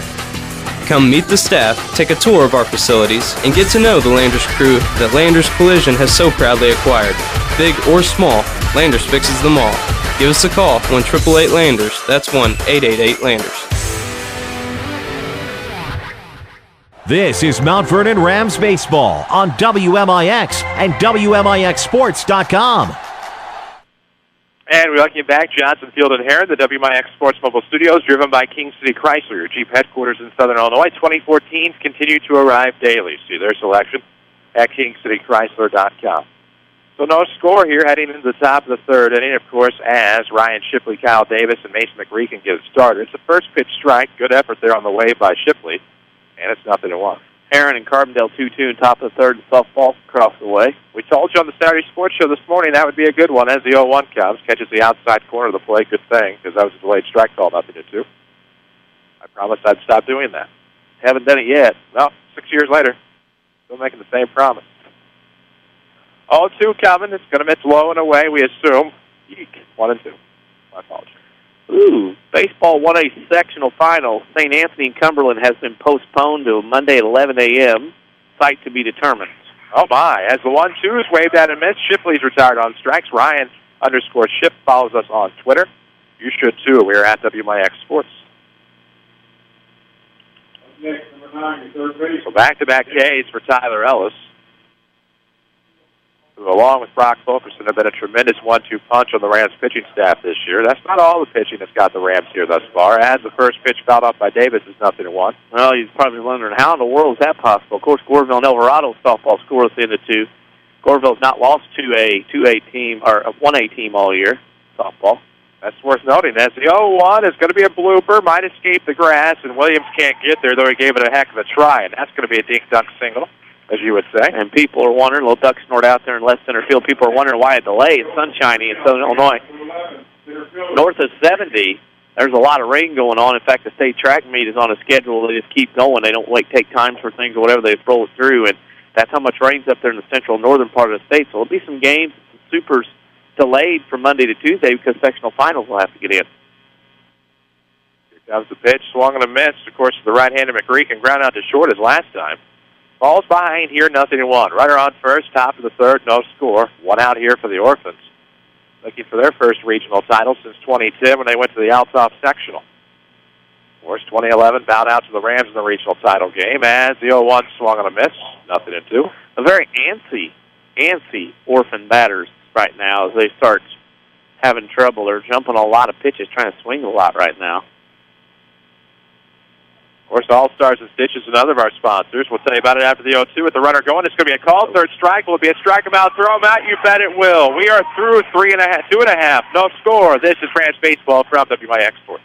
Come meet the staff, take a tour of our facilities, and get to know the Landers crew that Landers Collision has so proudly acquired. Big or small, Landers fixes them all. Give us a call, 1-888-LANDERS. That's 1-888-LANDERS. This is Mount Vernon Rams Baseball on WMIX and WMIXSports.com. And we welcome you back, Johnson Field and Herrin, the WMIX Sports Mobile Studios, driven by King City Chrysler, your Jeep headquarters in Southern Illinois. 2014s continue to arrive daily. See their selection at KingCityChrysler.com. So no score here heading into the top of the third inning, of course, as Ryan Shipley, Kyle Davis, and Mason McReekin get started. It's a first pitch strike. Good effort there on the wave by Shipley. And it's 0-1. Herrin and Carbondale 2-2 in top of the third, and softball across the way. We told you on the Saturday Sports Show this morning that would be a good one as the 0-1 comes. Catches the outside corner of the plate. Good thing, because that was a delayed strike call, 0-2. I promised I'd stop doing that. Haven't done it yet. Well, 6 years later, still making the same promise. 0-2 coming. It's going to miss low and away, we assume. Eek. 1-2. My apologies. Ooh, baseball 1A sectional final. St. Anthony and Cumberland has been postponed to Monday at 11 a.m. Site to be determined. Oh, my. As the 1-2 is waved at and missed, Shipley's retired on strikes. Ryan_Ship follows us on Twitter. You should, too. We're at WMIX Sports. So back-to-back Ks for Tyler Ellis, who, along with Brock Fulkerson, have been a tremendous 1-2 punch on the Rams pitching staff this year. That's not all the pitching that's got the Rams here thus far, as the first pitch fouled off by Davis is 0-1. Well, you're probably wondering, how in the world is that possible? Of course, Goreville and Alvarado softball scoreless in the 2. Goreville's not lost to a 2A team, or a 1A team all year, softball. That's worth noting. As the 0-1 is going to be a blooper, might escape the grass, and Williams can't get there, though he gave it a heck of a try, and that's going to be a dink-dunk single, as you would say. And people are wondering, little duck snort out there in left center field, people are wondering why a delay. It's sunshiny in Southern Illinois. North of 70, there's a lot of rain going on. In fact, the state track meet is on a schedule. They just keep going. They don't take times for things or whatever. They roll it through, and that's how much rain's up there in the central northern part of the state. So there'll be some games, some supers delayed from Monday to Tuesday because sectional finals will have to get in. Here comes the pitch, swung and a miss. Of course, the right-hander McGree can ground out to short as last time. Ball's behind here, 0-1. Runner on first, top of the third, no score. One out here for the Orphans. Looking for their first regional title since 2010 when they went to the Althoff sectional. Of course, 2011 bowed out to the Rams in the regional title game as the 0-1 swung and a miss, 0-2. A very antsy Orphan batters right now as they start having trouble. They're jumping a lot of pitches, trying to swing a lot right now. Of course, All-Stars and Stitches, another of our sponsors. We'll tell you about it after the 0-2 with the runner going. It's going to be a call. Third strike. Will it be a strike him out, throw him out? You bet it will. We are through 2.5. No score. This is Rams Baseball from WMIX Sports.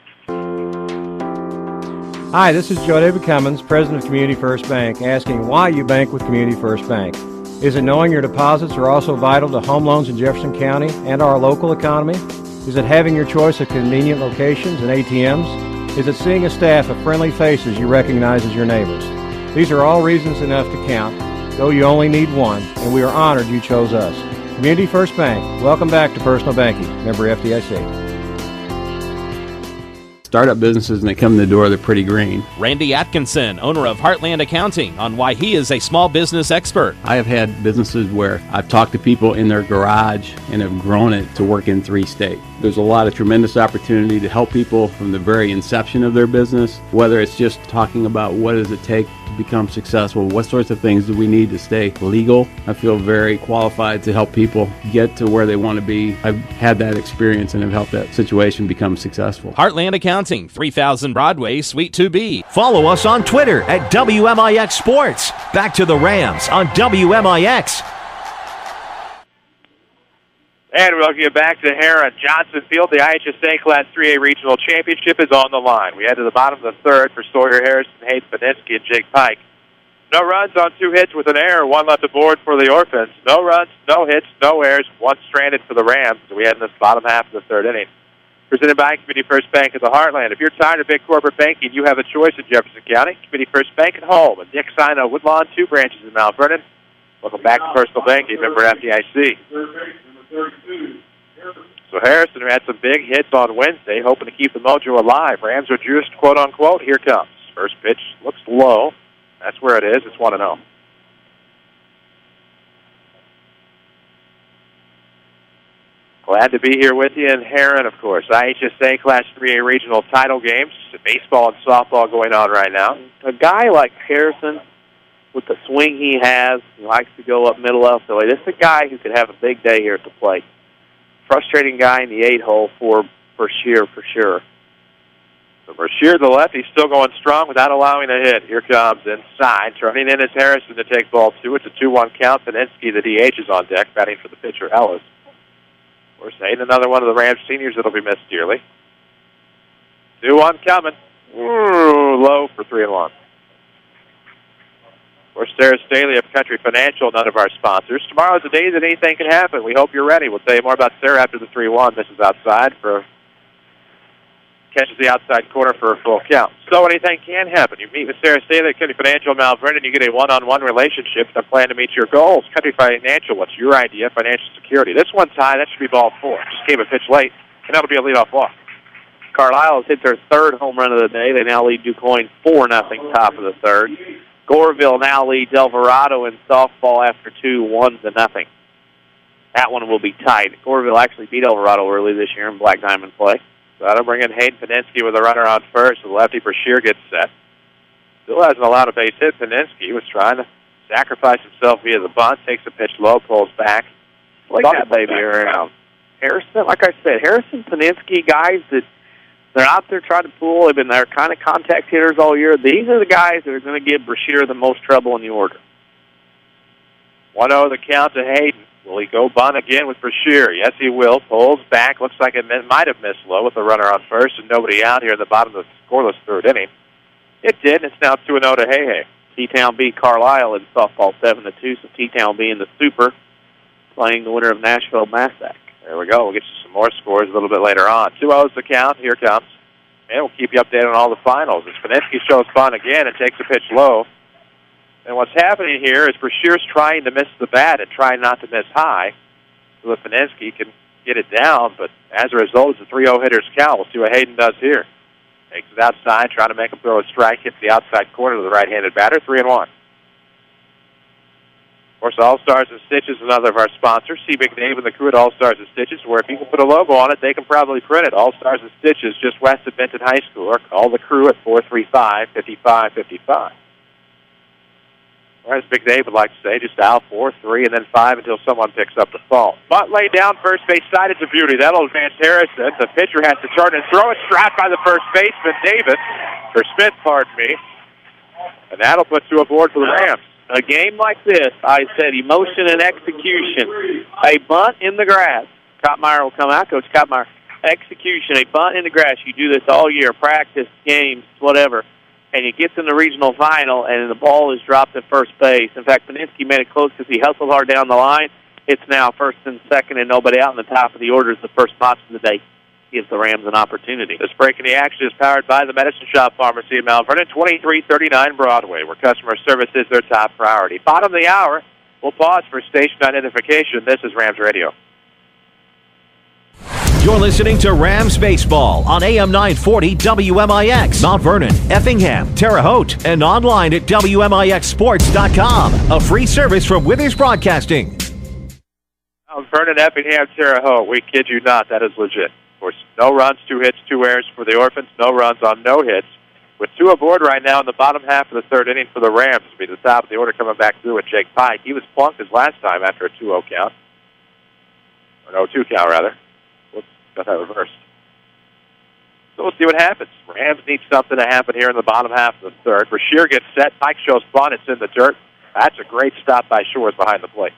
Hi, this is Joe David Cummins, President of Community First Bank, asking why you bank with Community First Bank. Is it knowing your deposits are also vital to home loans in Jefferson County and our local economy? Is it having your choice of convenient locations and ATMs? Is it seeing a staff of friendly faces you recognize as your neighbors? These are all reasons enough to count, though you only need one, and we are honored you chose us. Community First Bank, welcome back to personal banking. Member FDIC. Startup businesses, and they come in the door, they're pretty green. Randy Atkinson, owner of Heartland Accounting, on why he is a small business expert. I have had businesses where I've talked to people in their garage and have grown it to work in 3 states. There's a lot of tremendous opportunity to help people from the very inception of their business, whether it's just talking about what does it take to become successful, what sorts of things do we need to stay legal. I feel very qualified to help people get to where they want to be. I've had that experience and have helped that situation become successful. Heartland Accounting, 3000 Broadway, Suite 2B. Follow us on Twitter at WMIX Sports. Back to the Rams on WMIX. And we'll get back to Herrin. Johnson Field. The IHSA Class 3A Regional Championship is on the line. We head to the bottom of the third for Sawyer Harrison, Hayes Beninsky, and Jake Pike. No runs on 2 hits with an error, 1 left aboard for the Orphans. No runs, no hits, no errors, 1 stranded for the Rams. So we head in this bottom half of the third inning. Presented by Community First Bank of the Heartland. If you're tired of big corporate banking, you have a choice in Jefferson County. Community First Bank at home. And Nick Sino, Woodlawn, 2 branches in Mount Vernon. Welcome back to Personal Banking, member FDIC. So Harrison, who had some big hits on Wednesday, hoping to keep the mojo alive. Rams are juiced, quote-unquote. Here comes. First pitch looks low. That's where it is. It's 1-0. Glad to be here with you in Herrin, of course. IHSA Class 3A regional title games. Baseball and softball going on right now. A guy like Harrison, with the swing he has, he likes to go up middle left. So this is a guy who could have a big day here at the plate. Frustrating guy in the 8-hole for Shear, for sure. So Shear, the left, he's still going strong without allowing a hit. Here comes inside. Turning in is Harrison to take ball 2. It's a 2-1 count. Beninsky, the DH, is on deck, batting for the pitcher, Ellis. We're saying another one of the Rams seniors that'll be missed dearly. 2-1 coming. Ooh, low for 3-1. We're Sarah Staley of Country Financial, none of our sponsors. Tomorrow's the day that anything can happen. We hope you're ready. We'll tell you more about Sarah after the 3-1. This is outside for catches the outside corner for a full count. So anything can happen. You meet with Sarah Staley at Country Financial in Mount Vernon, you get a one-on-one relationship and a plan to meet your goals. Country Financial, what's your idea of financial security? This one's high. That should be ball 4. Just gave a pitch late, and that'll be a leadoff walk. Carlisle has hit their third home run of the day. They now lead DuQuoin 4-0, top of the third. Goreville now leads Alvarado in softball after 1-0. That one will be tight. Goreville actually beat Alvarado early this year in Black Diamond play. So that'll bring in Hayden Paninsky with a runner on first. The lefty Brashear gets set. Still hasn't allowed a base hit. Paninsky was trying to sacrifice himself via the bunt. Takes a pitch low, pulls back. Like that baby around. Harrison, like I said, Harrison, Paninsky, guys that they're out there trying to pull. They've been their kind of contact hitters all year. These are the guys that are going to give Brashear the most trouble in the order. 1-0 the count to Hayden. Will he go bunt again with Brashear? Yes, he will. Pulls back. Looks like it might have missed low with the runner on first and nobody out here in the bottom of the scoreless third inning. It did, and it's now 2-0 to Hay. T-Town beat Carlisle in softball 7-2, so T-Town being the super, playing the winner of Nashville Massac. There we go. We'll get you some more scores a little bit later on. 2-0's the count. Here comes. And we'll keep you updated on all the finals. As Paninsky shows bunt again and takes a pitch low. And what's happening here is Brashear's trying to miss the bat and trying not to miss high so that Paninsky can get it down. But as a result, it's a 3-0 hitter's count. We'll see what Hayden does here. Takes it outside, trying to make him throw a strike. Hits the outside corner to the right-handed batter. 3-1. Of course, All-Stars and Stitches, another of our sponsors. See Big Dave and the crew at All-Stars and Stitches, where if you can put a logo on it, they can probably print it. All-Stars and Stitches, just west of Benton High School. Or call the crew at 435-5555. Or as Big Dave would like to say, just dial 4, 3, and then 5 until someone picks up the phone. Bunt laid down, first base side. It's a beauty. That'll advance Harrison. The pitcher has to turn and throw it. Strapped by the first baseman, Davis, or Smith, pardon me. And that'll put 2 aboard for the Rams. A game like this, I said emotion and execution. A bunt in the grass. Kottmeyer will come out. Coach Kottmeyer, execution, a bunt in the grass. You do this all year, practice, games, whatever. And it gets in the regional final, and the ball is dropped at first base. In fact, Paninsky made it close because he hustled hard down the line. It's now first and second and nobody out in the top of the order is the first box of the day. Gives the Rams an opportunity. This break in the action is powered by the Medicine Shop Pharmacy in Mount Vernon, 2339 Broadway, where customer service is their top priority. Bottom of the hour, we'll pause for station identification. This is Rams Radio. You're listening to Rams Baseball on AM 940 WMIX, Mount Vernon, Effingham, Terre Haute, and online at WMIXsports.com. A free service from Withers Broadcasting. Mount Vernon, Effingham, Terre Haute. We kid you not, that is legit. Of course, no runs, 2 hits, 2 errors for the Orphans, no runs on no hits. With 2 aboard right now in the bottom half of the third inning for the Rams. It'll be the top of the order coming back through with Jake Pike. He was plunked his last time after a 2-0 count. Or no, 2 count, rather. Got that reversed. So we'll see what happens. Rams need something to happen here in the bottom half of the third. Brashear gets set. Pike shows bunt. It's in the dirt. That's a great stop by Shores behind the plate.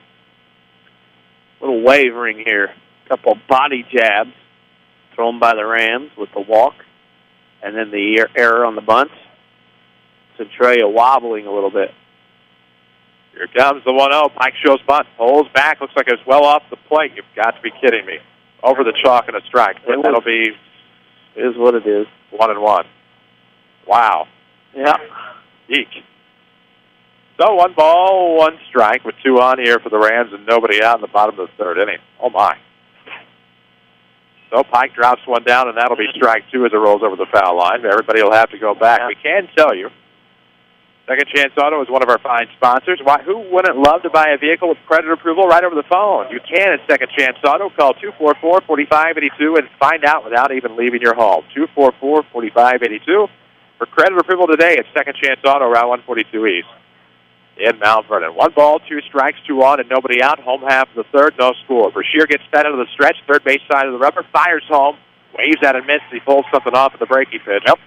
A little wavering here. A couple body jabs thrown by the Rams with the walk. And then the error on the bunt. Centralia wobbling a little bit. Here comes the 1-0. Pike shows bunt. Pulls back. Looks like it's well off the plate. You've got to be kidding me. Over the chalk and a strike. But that'll be... Is what it is. 1-1. Wow. Yeah. Eek. So 1 ball, 1 strike with 2 on here for the Rams and nobody out in the bottom of the third inning. Oh, my. So Pike drops 1 down, and that'll be strike 2 as it rolls over the foul line. Everybody will have to go back. Yeah. We can tell you, Second Chance Auto is one of our fine sponsors. Why? Who wouldn't love to buy a vehicle with credit approval right over the phone? You can at Second Chance Auto. Call 244-4582 and find out without even leaving your home. 244-4582 for credit approval today at Second Chance Auto, Route 142 East in Mount Vernon. 1 ball, 2 strikes, 2 on, and nobody out. Home half of the third, no score. Brashear gets fed into the stretch, third base side of the rubber, fires home, waves at and misses. He pulls something off at the breaking pitch. Yep.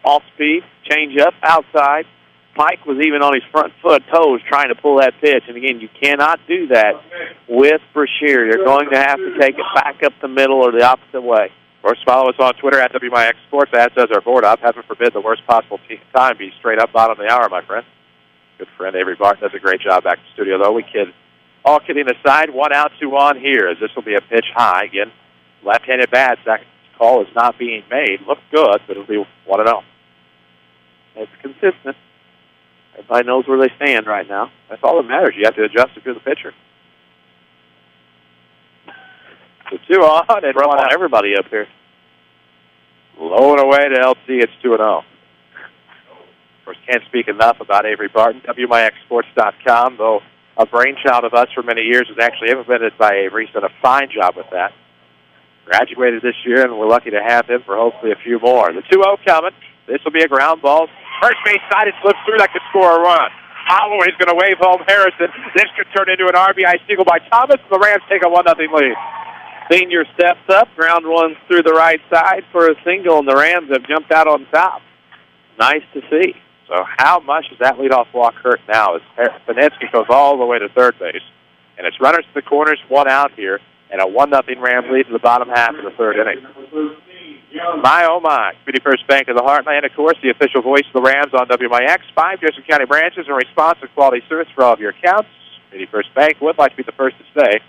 Off speed, change up, outside. Pike was even on his front toes trying to pull that pitch. And, again, you cannot do that with Brashear. You're going to have to take it back up the middle or the opposite way. Of course, follow us on Twitter at WMIX Sports, as does our board up. Heaven forbid the worst possible time be straight up bottom of the hour, my friend. Good friend Avery Barton does a great job back in the studio, though. All kidding aside, 1 out, 2 on here, as this will be a pitch high. Again, left-handed bat. Second call is not being made. Looks good, but it'll be 1-0. It's consistent. Everybody knows where they stand right now. That's all that matters. You have to adjust if you're the pitcher. So 2 on and 1 out. Everybody up here. Low and away to LC. It's 2-0. Of course, can't speak enough about Avery Barton. WMIXsports.com, though a brainchild of us for many years, was actually implemented by Avery. He's done a fine job with that. Graduated this year, and we're lucky to have him for hopefully a few more. The 2-0 coming. This will be a ground ball. First base side, it slips through. That could score a run. Holloway's going to wave home Harrison. This could turn into an RBI single by Thomas, and the Rams take a 1-0 lead. Senior steps up, ground one through the right side for a single, and the Rams have jumped out on top. Nice to see. So how much does that leadoff walk hurt now as Paninski goes all the way to third base? And it's runners to the corners, 1 out here, and a 1-0 Rams lead to the bottom half of the third inning. My, oh my. Community First Bank of the Heartland, of course, the official voice of the Rams on WMIX. 5 Jefferson County branches in response to quality service for all of your accounts. Community First Bank would like to be the first to say,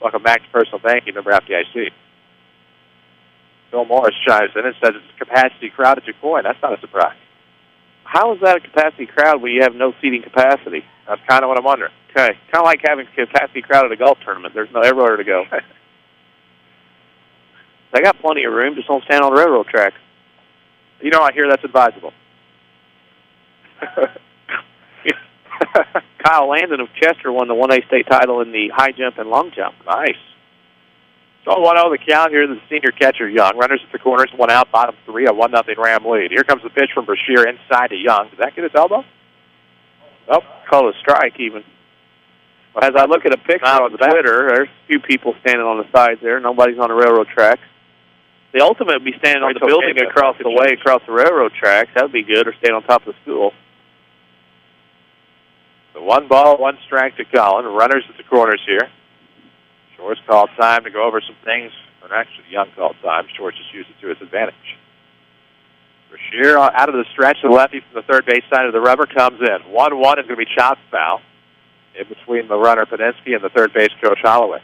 welcome back to personal banking, member FDIC. Phil Morris chimes in and says it's a capacity crowd at your coin. That's not a surprise. How is that a capacity crowd when you have no seating capacity? That's kind of what I'm wondering. Okay. Kind of like having a capacity crowd at a golf tournament. There's no everywhere to go. They got plenty of room. Just don't stand on the railroad track. You know, I hear that's advisable. Kyle Landon of Chester won the 1A state title in the high jump and long jump. Nice. So 1-0 the count here. The senior catcher, Young. Runners at the corners, 1 out, bottom 3, a 1-0 Ram lead. Here comes the pitch from Brashear inside to Young. Did that get his elbow? Nope. Call a strike even. As I look at a picture on Twitter, there's a few people standing on the sides there. Nobody's on the railroad tracks. The ultimate would be standing on the building across the way, across the railroad tracks. That would be good, or stand on top of the school. So 1 ball, 1 strike to Collin. Runners at the corners here. Shorts called time to go over some things. Or actually, Young called time. Shorts just used it to his advantage. Brashear out of the stretch to the lefty from the third base side of the rubber comes in. 1-1 is going to be chopped foul in between the runner Paninski and the third base coach Holloway.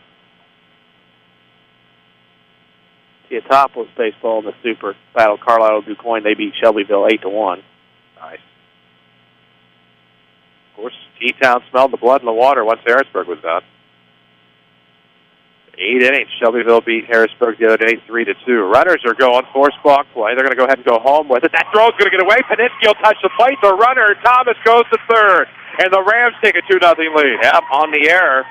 Topless baseball in the Super Battle. Carlisle DuQuoin, they beat Shelbyville 8-1. Nice. Of course, T-Town smelled the blood in the water once Harrisburg was done. 8 innings. Shelbyville beat Harrisburg the other day 3-2. Runners are going force balk play. They're going to go ahead and go home with it. That throw's going to get away. Paninski will touch the plate. The runner, Thomas, goes to third. And the Rams take a 2-0 lead. Yep, on the error.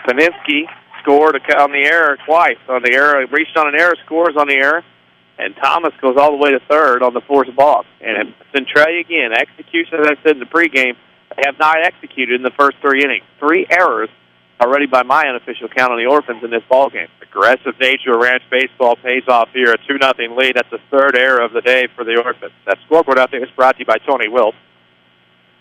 Paninski scored on the error twice. On the error, reached on an error, scores on the error, and Thomas goes all the way to third on the forced balk. And Centralia, again, execution, as I said in the pregame, they have not executed in the first 3 innings. 3 errors already by my unofficial count on the Orphans in this ballgame. Aggressive nature of Rams baseball pays off here. A 2-0 lead. That's the 3rd error of the day for the Orphans. That scoreboard out there is brought to you by Tony Wilt.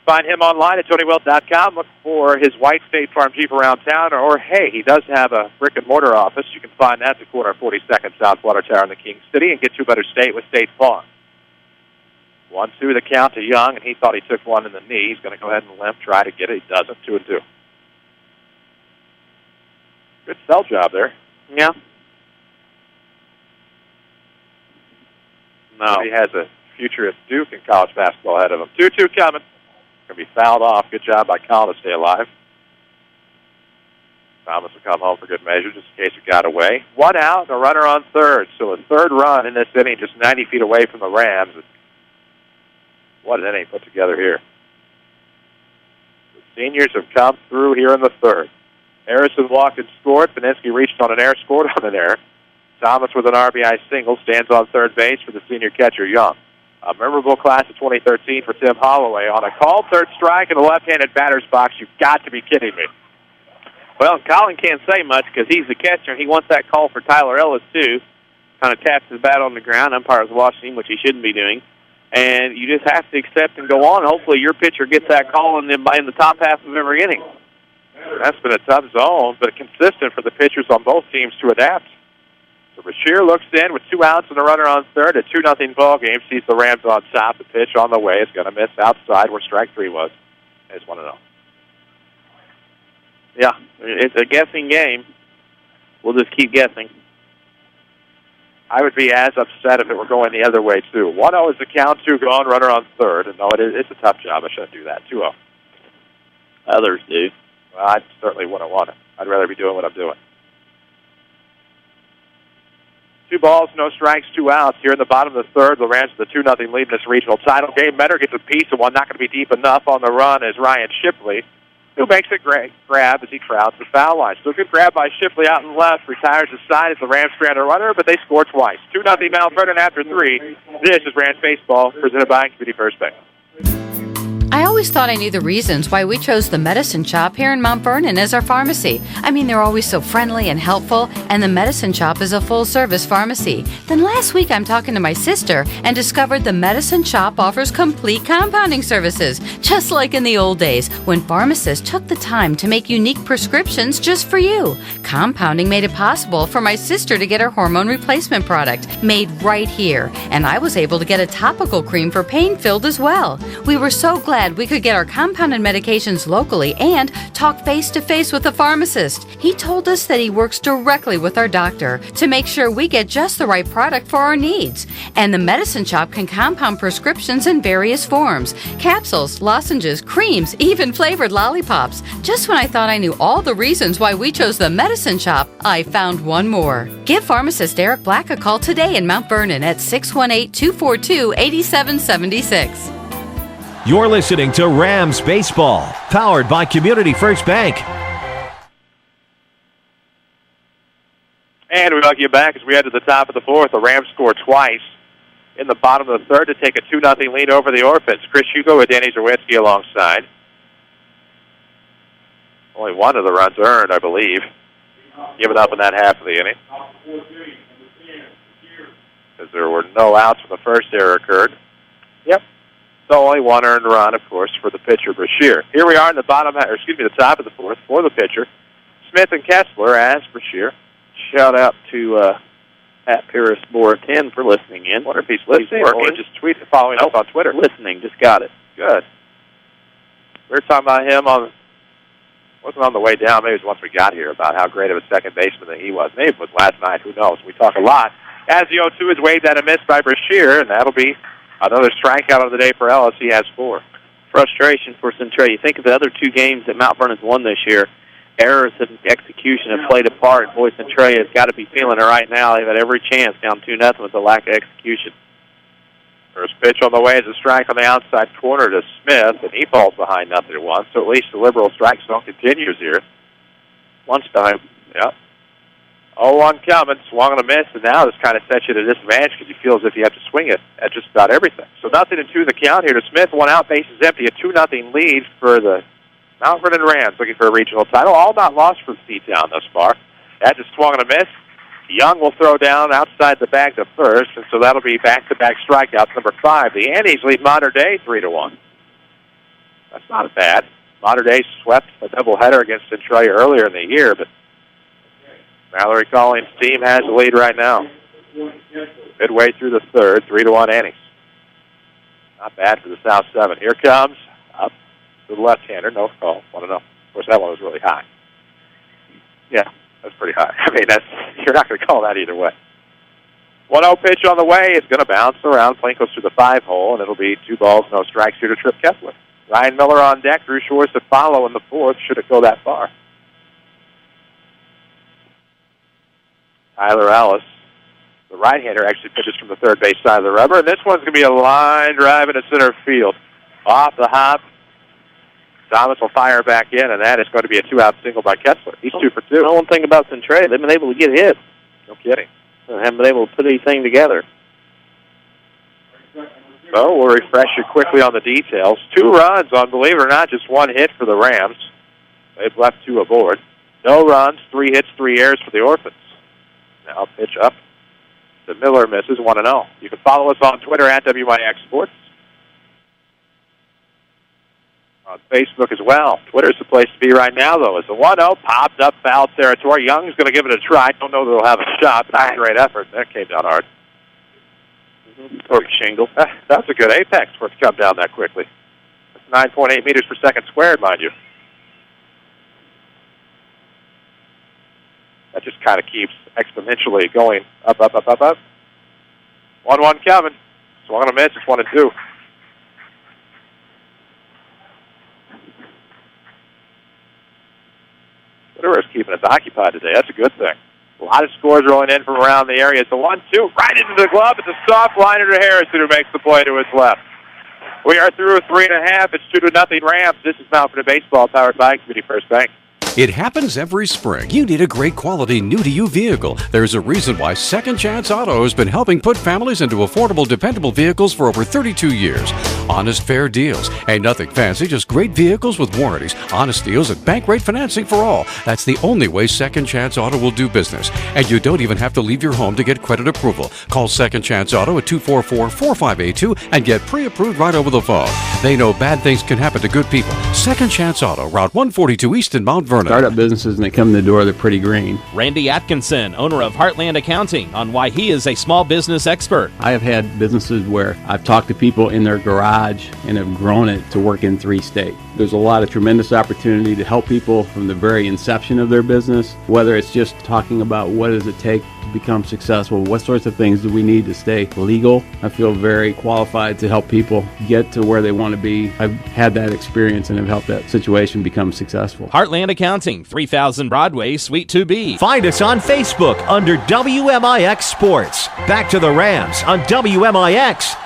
Find him online at TonyWilt.com. Look for his white State Farm Jeep around town, or, hey, he does have a brick-and-mortar office. You can find that at the corner of 42nd South Water Tower in the King City and get to a better state with State Farm. 1-2 the count to Young, and he thought he took one in the knee. He's going to go ahead and limp, try to get it. He doesn't. 2-2. Good sell job there. Yeah. No. He has a future at Duke in college basketball ahead of him. 2-2 coming. Going to be fouled off. Good job by Collin to stay alive. Thomas will come home for good measure, just in case it got away. 1 out, and a runner on third. So a 3rd run in this inning, just 90 feet away from the Rams. What an inning put together here. The seniors have come through here in the 3rd. Harrison walked and scored. Paninski reached on an error, scored on an error. Thomas with an RBI single stands on third base for the senior catcher, Young. A memorable class of 2013 for Tim Holloway. On a called 3rd strike in the left-handed batter's box, you've got to be kidding me. Well, Collin can't say much because he's the catcher, and he wants that call for Tyler Ellis, too. Kind of taps his bat on the ground. Umpire's watching him, which he shouldn't be doing. And you just have to accept and go on. Hopefully your pitcher gets that call in the top half of every inning. That's been a tough zone, but consistent for the pitchers on both teams to adapt. So Brashear looks in with 2 outs and a runner on third. A 2-0 ball game. Sees the Rams on top. The pitch on the way is going to miss outside where strike 3 was. It's 1-0. Yeah, it's a guessing game. We'll just keep guessing. I would be as upset if it were going the other way, too. 1-0 is the count, 2 gone, runner on third. And no, it's a tough job. I shouldn't do that. 2-0. Others do. Well, I certainly wouldn't want it. I'd rather be doing what I'm doing. 2 balls, no strikes, 2 outs. Here in the bottom of the third, the Rams with a 2-0 lead in this regional title game. Metter gets a piece of one, not going to be deep enough. On the run is Ryan Shipley, who makes a great grab as he crowds the foul line. So a good grab by Shipley out in left, retires his side as the Rams strand a runner, but they score twice. 2-0 Mount Vernon after 3. This is Rams Baseball, presented by Community First Bank. I always thought I knew the reasons why we chose the Medicine Shop here in Mount Vernon as our pharmacy. I mean, they're always so friendly and helpful, and the Medicine Shop is a full-service pharmacy. Then last week I'm talking to my sister and discovered the Medicine Shop offers complete compounding services, just like in the old days when pharmacists took the time to make unique prescriptions just for you. Compounding made it possible for my sister to get her hormone replacement product made right here, and I was able to get a topical cream for pain-filled as well. We were so glad we could get our compounded medications locally and talk face-to-face with a pharmacist. He told us that he works directly with our doctor to make sure we get just the right product for our needs. And the Medicine Shop can compound prescriptions in various forms: capsules, lozenges, creams, even flavored lollipops. Just when I thought I knew all the reasons why we chose the Medicine Shop, I found one more. Give pharmacist Eric Black a call today in Mount Vernon at 618-242-8776. You're listening to Rams Baseball, powered by Community First Bank. And we welcome you back as we head to the top of the fourth. The Rams score twice in the bottom of the third to take a 2-0 lead over the Orphans. Chris Hugo with Danny Czerwinski alongside. Only one of the runs earned, I believe. Given up in that half of the inning. Because there were no outs when the first error occurred. Yep. So only one earned run, of course, for the pitcher, Brashear. Here we are in the the top of the fourth for the pitcher, Smith and Kessler as Brashear. Shout out to at Paris Bora 10 for listening in. I wonder if he's listening or just following us on Twitter. Listening, just got it. Good. We were talking about him wasn't on the way down, maybe it was once we got here, about how great of a second baseman that he was. Maybe it was last night, who knows. We talk a lot. As the 0-2 is waved at a miss by Brashear, and that'll be another strikeout of the day for Ellis. He has 4. Frustration for Centralia. Think of the other 2 games that Mount Vernon's won this year. Errors in execution have played a part. Boy, Centralia's got to be feeling it right now. They've had every chance down 2-0 with the lack of execution. First pitch on the way is a strike on the outside corner to Smith, and he falls behind 0-1. So at least the liberal strike zone continues here. Lunchtime. Yep. 0-1 coming, swung on a miss, and now this kind of sets you at a disadvantage because you feel as if you have to swing it at just about everything. So 0-2 the count here to Smith. 1 out, bases empty. A 2-0 lead for the Mount Vernon Rams looking for a regional title. All not lost for the C-Town thus far. That just swung on a miss. Young will throw down outside the bag to first, and so that'll be back-to-back strikeouts. Number 5, the Annies lead Mater Dei 3-1. That's not bad. Mater Dei swept a doubleheader against Centralia earlier in the year, but Mallory Collins' team has the lead right now. Midway through the third, 3-1 Annies. Not bad for the South 7. Here comes up to the left-hander. No call. 1-0. Of course, that one was really high. Yeah, that's pretty high. I mean, you're not going to call that either way. 1-0 pitch on the way. It's going to bounce around. Plane goes through the 5-hole, and it'll be 2 balls, no strikes here to Trip Kessler. Ryan Miller on deck. Drew Shores to follow in the fourth, should it go that far. Tyler Ellis, the right-hander, actually pitches from the third base side of the rubber, and this one's going to be a line drive into center field. Off the hop, Thomas will fire back in, and that is going to be a 2-out single by Kessler. He's 2 for 2. One thing about Centralia, they've been able to get hits. No kidding. They haven't been able to put anything together. So we'll refresh you quickly on the details. 2 runs on, believe it or not, just 1 hit for the Rams. They've left 2 aboard. No runs, 3 hits, 3 errors for the Orphans. Now pitch up to Miller, misses 1-0. You can follow us on Twitter at WMIX Sports. On Facebook as well. Twitter's the place to be right now, though. As the 1-0 popped up foul territory. Young's going to give it a try. Don't know that he'll have a shot, but that's a great effort. That came down hard. Torque shingle. That's a good apex for it to come down that quickly. 9.8 meters per second squared, mind you. That just kind of keeps exponentially going up, up, up, up, up. 1-1 coming. Swung on a miss. It's 1-2. Twitterer's keeping us occupied today. That's a good thing. A lot of scores rolling in from around the area. It's a 1-2 right into the glove. It's a soft liner to Harrison who makes the play to his left. We are through 3.5. It's 2-0 Rams. This is Mount Vernon Baseball, powered by Community First Bank. It happens every spring. You need a great quality new-to-you vehicle. There's a reason why Second Chance Auto has been helping put families into affordable, dependable vehicles for over 32 years. Honest, fair deals. Ain't nothing fancy, just great vehicles with warranties, honest deals, and bank rate financing for all. That's the only way Second Chance Auto will do business. And you don't even have to leave your home to get credit approval. Call Second Chance Auto at 244-4582 and get pre-approved right over the phone. They know bad things can happen to good people. Second Chance Auto, Route 142 East in Mount Vernon. Startup businesses, and they come in the door, they're pretty green. Randy Atkinson, owner of Heartland Accounting, on why he is a small business expert. I have had businesses where I've talked to people in their garage and have grown it to work in 3 states. There's a lot of tremendous opportunity to help people from the very inception of their business, whether it's just talking about what does it take to become successful, what sorts of things do we need to stay legal. I feel very qualified to help people get to where they want to be. I've had that experience and have helped that situation become successful. Heartland Accounting, 3000 Broadway, Suite 2B. Find us on Facebook under WMIX Sports. Back to the Rams on WMIX.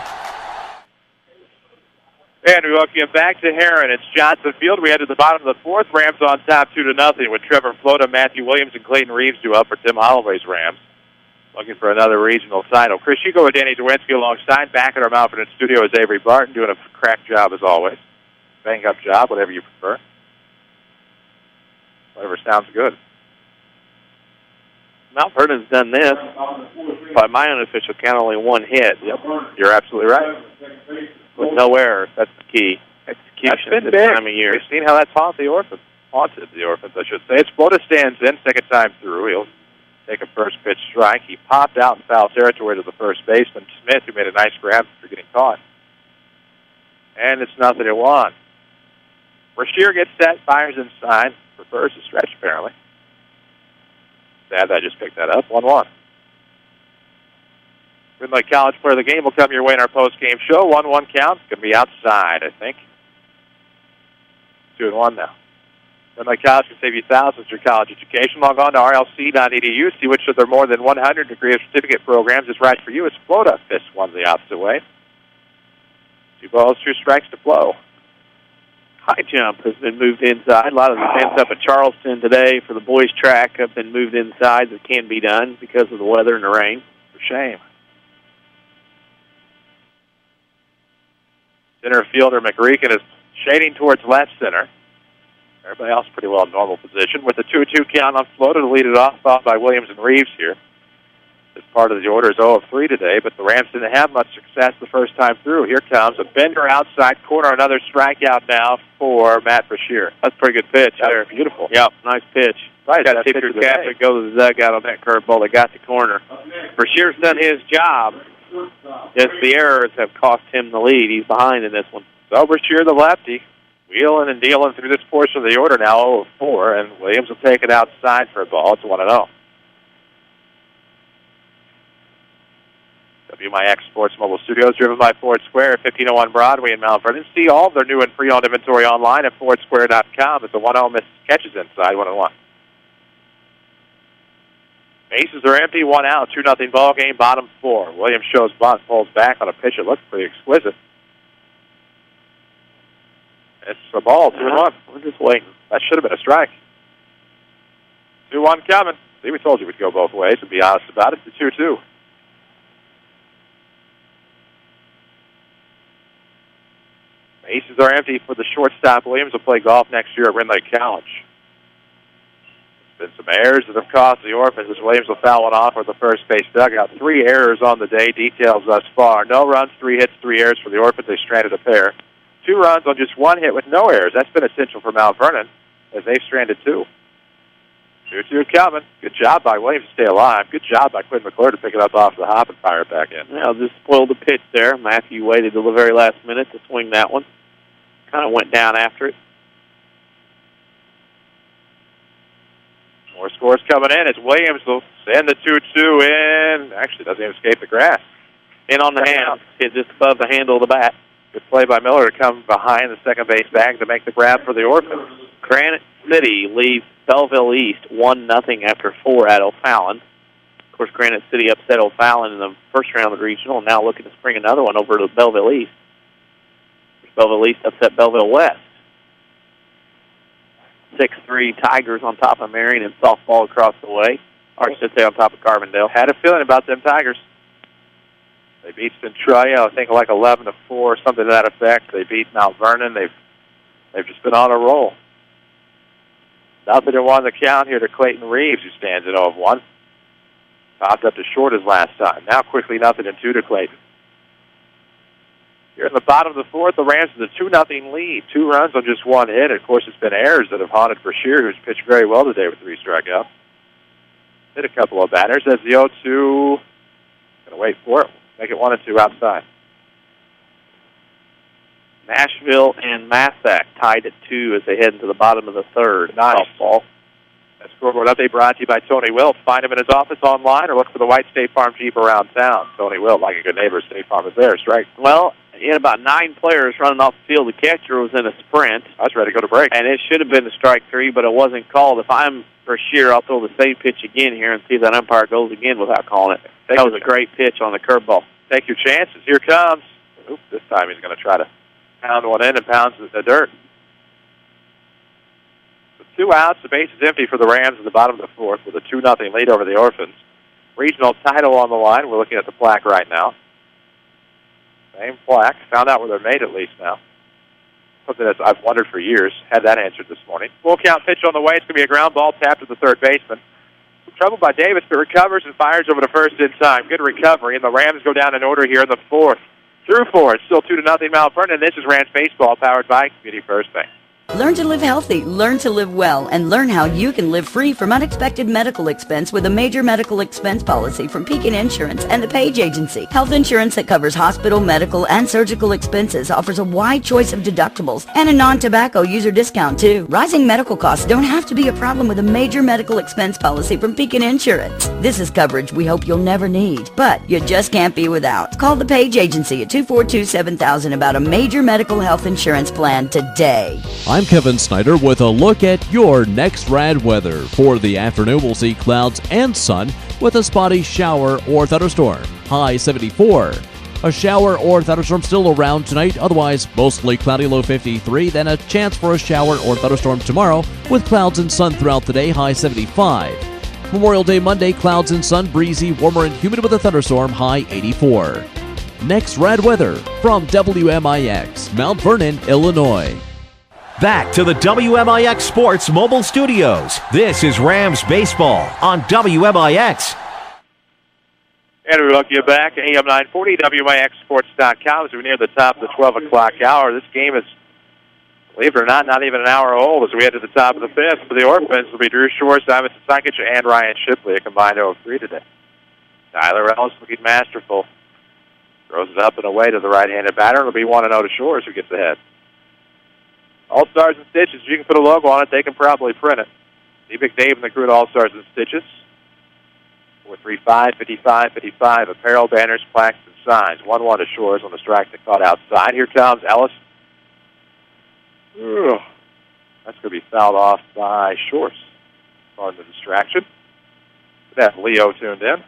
And we welcome you back to Herrin. It's Johnson Field. We head to the bottom of the 4th. Rams on top 2-0 with Trevor Flota, Matthew Williams, and Clayton Reeves due up for Tim Holloway's Rams. Looking for another regional title. Chris Hugo with Danny Czerwinski alongside. Back at our Mount Vernon studio is Avery Barton doing a crack job as always. Bang-up job, whatever you prefer. Whatever sounds good. Mount Vernon's done this. By my unofficial count, only 1 hit. Yep, you're absolutely right. With no errors. That's the key. Execution That's been this big. time of year. We've seen how that's haunted the Orphans, I should say. It's Flota stands in, second time through. He'll take a first pitch strike. He popped out in foul territory to the first baseman, Smith, who made a nice grab for getting caught. And it's 0-1. Brashear gets set, fires inside, prefers to stretch apparently. Sad that I just picked that up. 1-1. Ridley College player of the game will come your way in our post-game show. 1-1 count. Going to be outside, I think. 2-1 now. Ridley College can save you thousands through college education. Log on to rlc.edu. See which of their more than 100 degree of certificate programs is right for you. It's Flota. Fist one the opposite way. 2 balls, 2 strikes to Flo. High jump has been moved inside. A lot of the events up at Charleston today for the boys' track have been moved inside. That can be done because of the weather and the rain. For shame. Center fielder McReekin is shading towards left center. Everybody else pretty well in normal position. With a 2-2 count on Flota to lead it off, followed by Williams and Reeves here. This part of the order is 0-3 today, but the Rams didn't have much success the first time through. Here comes a bender outside corner, another strikeout now for Matt Brashear. That's a pretty good pitch there. Beautiful. Yep, nice pitch. Right, got to tip your cap and go to the dugout on that curveball that got the corner. Brashear's done his job. Just the errors have cost him the lead. He's behind in this one. So Brashear, the lefty, wheeling and dealing through this portion of the order now, 0-4, and Williams will take it outside for a ball. It's 1-0. WMIX Sports Mobile Studios, driven by Ford Square, 1501 Broadway in Mount Vernon. See all of their new and pre-owned inventory online at FordSquare.com. It's a 1-0 miss catches inside, 1-1. Bases are empty, 1 out, 2-0 ball game, bottom 4. Williams shows bunt, pulls back on a pitch. It looks pretty exquisite. It's a ball, 2-1. We're just waiting. That should have been a strike. 2-1 coming. See, we told you we'd go both ways and be honest about it. It's 2-2. Bases are empty for the shortstop. Williams will play golf next year at Ridley College. Been some errors that have cost the Orphans as Williams will foul it off with the first base dugout. 3 errors on the day, details thus far. No runs, 3 hits, 3 errors for the Orphans. They stranded a pair. 2 runs on just 1 hit with no errors. That's been essential for Mount Vernon as they've stranded 2. 2-2 coming. Good job by Williams to stay alive. Good job by Quinn McClure to pick it up off the hop and fire it back in. Now, just spoiled the pitch there. Matthew waited till the very last minute to swing that one. kind of went down after it. More scores coming in. It's Williams will send the 2-2 in. Actually, doesn't even escape the grass. In on the hand. Hit just above the handle of the bat. Good play by Miller to come behind the second base bag to make the grab for the Orphans. Granite City leads Belleville East 1-0 after 4 at O'Fallon. Of course, Granite City upset O'Fallon in the first round of the regional, and now looking to spring another one over to Belleville East. Belleville East upset Belleville West. 6-3 Tigers on top of Marion and softball across the way. Or I should say on top of Carbondale. Had a feeling about them Tigers. They beat Centralia, I think, like 11-4, something to that effect. They beat Mount Vernon. They've just been on a roll. Nothing to one the count here to Clayton Reeves, who stands at 0-1. Popped up to short his last time. Now quickly 0-2 to Clayton. Here in the bottom of the fourth, the Rams with a 2-0 lead. 2 runs on just 1 hit. Of course, it's been errors that have haunted Brashear, who's pitched very well today with 3 strikeouts. Hit a couple of batters. As the 0-2, going to wait for it. Make it 1-2 outside. Nashville and Massac tied at 2 as they head into the bottom of the third. Nice. Softball. That scoreboard update brought to you by Tony Wilt. Find him in his office online or look for the white State Farm Jeep around town. Tony Wilt, like a good neighbor, State Farm is there. Strike. Well, he had about 9 players running off the field. The catcher was in a sprint. I was ready to go to break. And it should have been a strike 3, but it wasn't called. If I'm Brashear, I'll throw the same pitch again here and see if that umpire goes again without calling it. That was a great pitch on the curveball. Take your chances. Here comes. Oops, this time he's going to try to pound one in and pounds the dirt. With 2 outs, the base is empty for the Rams at the bottom of the fourth with a 2-0 lead over the Orphans. Regional title on the line. We're looking at the plaque right now. Same plaque. Found out where they're made at least now. Something that I've wondered for years. Had that answered this morning. Full count pitch on the way. It's going to be a ground ball tapped to the third baseman. Trouble by Davis, but recovers and fires over to first in time. Good recovery, and the Rams go down in order here in the fourth. Through 4, it's still 2-0 Mount Vernon. This is Rams Baseball, powered by Community First Bank. Learn to live healthy, learn to live well, and learn how you can live free from unexpected medical expense with a major medical expense policy from Pekin Insurance and the Page Agency. Health insurance that covers hospital, medical, and surgical expenses offers a wide choice of deductibles and a non-tobacco user discount too. Rising medical costs don't have to be a problem with a major medical expense policy from Pekin Insurance. This is coverage we hope you'll never need, but you just can't be without. Call the Page Agency at 242-7000 about a major medical health insurance plan today. I'm Kevin Snyder with a look at your next rad weather. For the afternoon, we'll see clouds and sun with a spotty shower or thunderstorm. High 74. A shower or thunderstorm still around tonight, otherwise mostly cloudy, low 53. Then a chance for a shower or thunderstorm tomorrow with clouds and sun throughout the day, high 75. Memorial Day Monday, clouds and sun, breezy, warmer and humid with a thunderstorm, high 84. Next rad weather from WMIX, Mount Vernon, Illinois. Back to the WMIX Sports Mobile Studios. This is Rams Baseball on WMIX. And we welcome you back to AM 940, WMIXsports.com as we near the top of the 12 o'clock hour. This game is, believe it or not even an hour old as we head to the top of the fifth. For the Orphans, will be Drew Shore, Simon Sakic, and Ryan Shipley, a combined 0-3 today. Tyler Ellis looking masterful. Throws it up and away to the right-handed batter. It'll be 1-0 to Shores who gets ahead. All-Stars and Stitches, you can put a logo on it. They can probably print it. See Big Dave and the crew at All-Stars and Stitches. 435-55-55. Apparel, banners, plaques, and signs. 1-1 to Shores on the strike that caught outside. Here comes Ellis. Ugh. That's going to be fouled off by Shores. Pardon the distraction. That's Leo tuned in.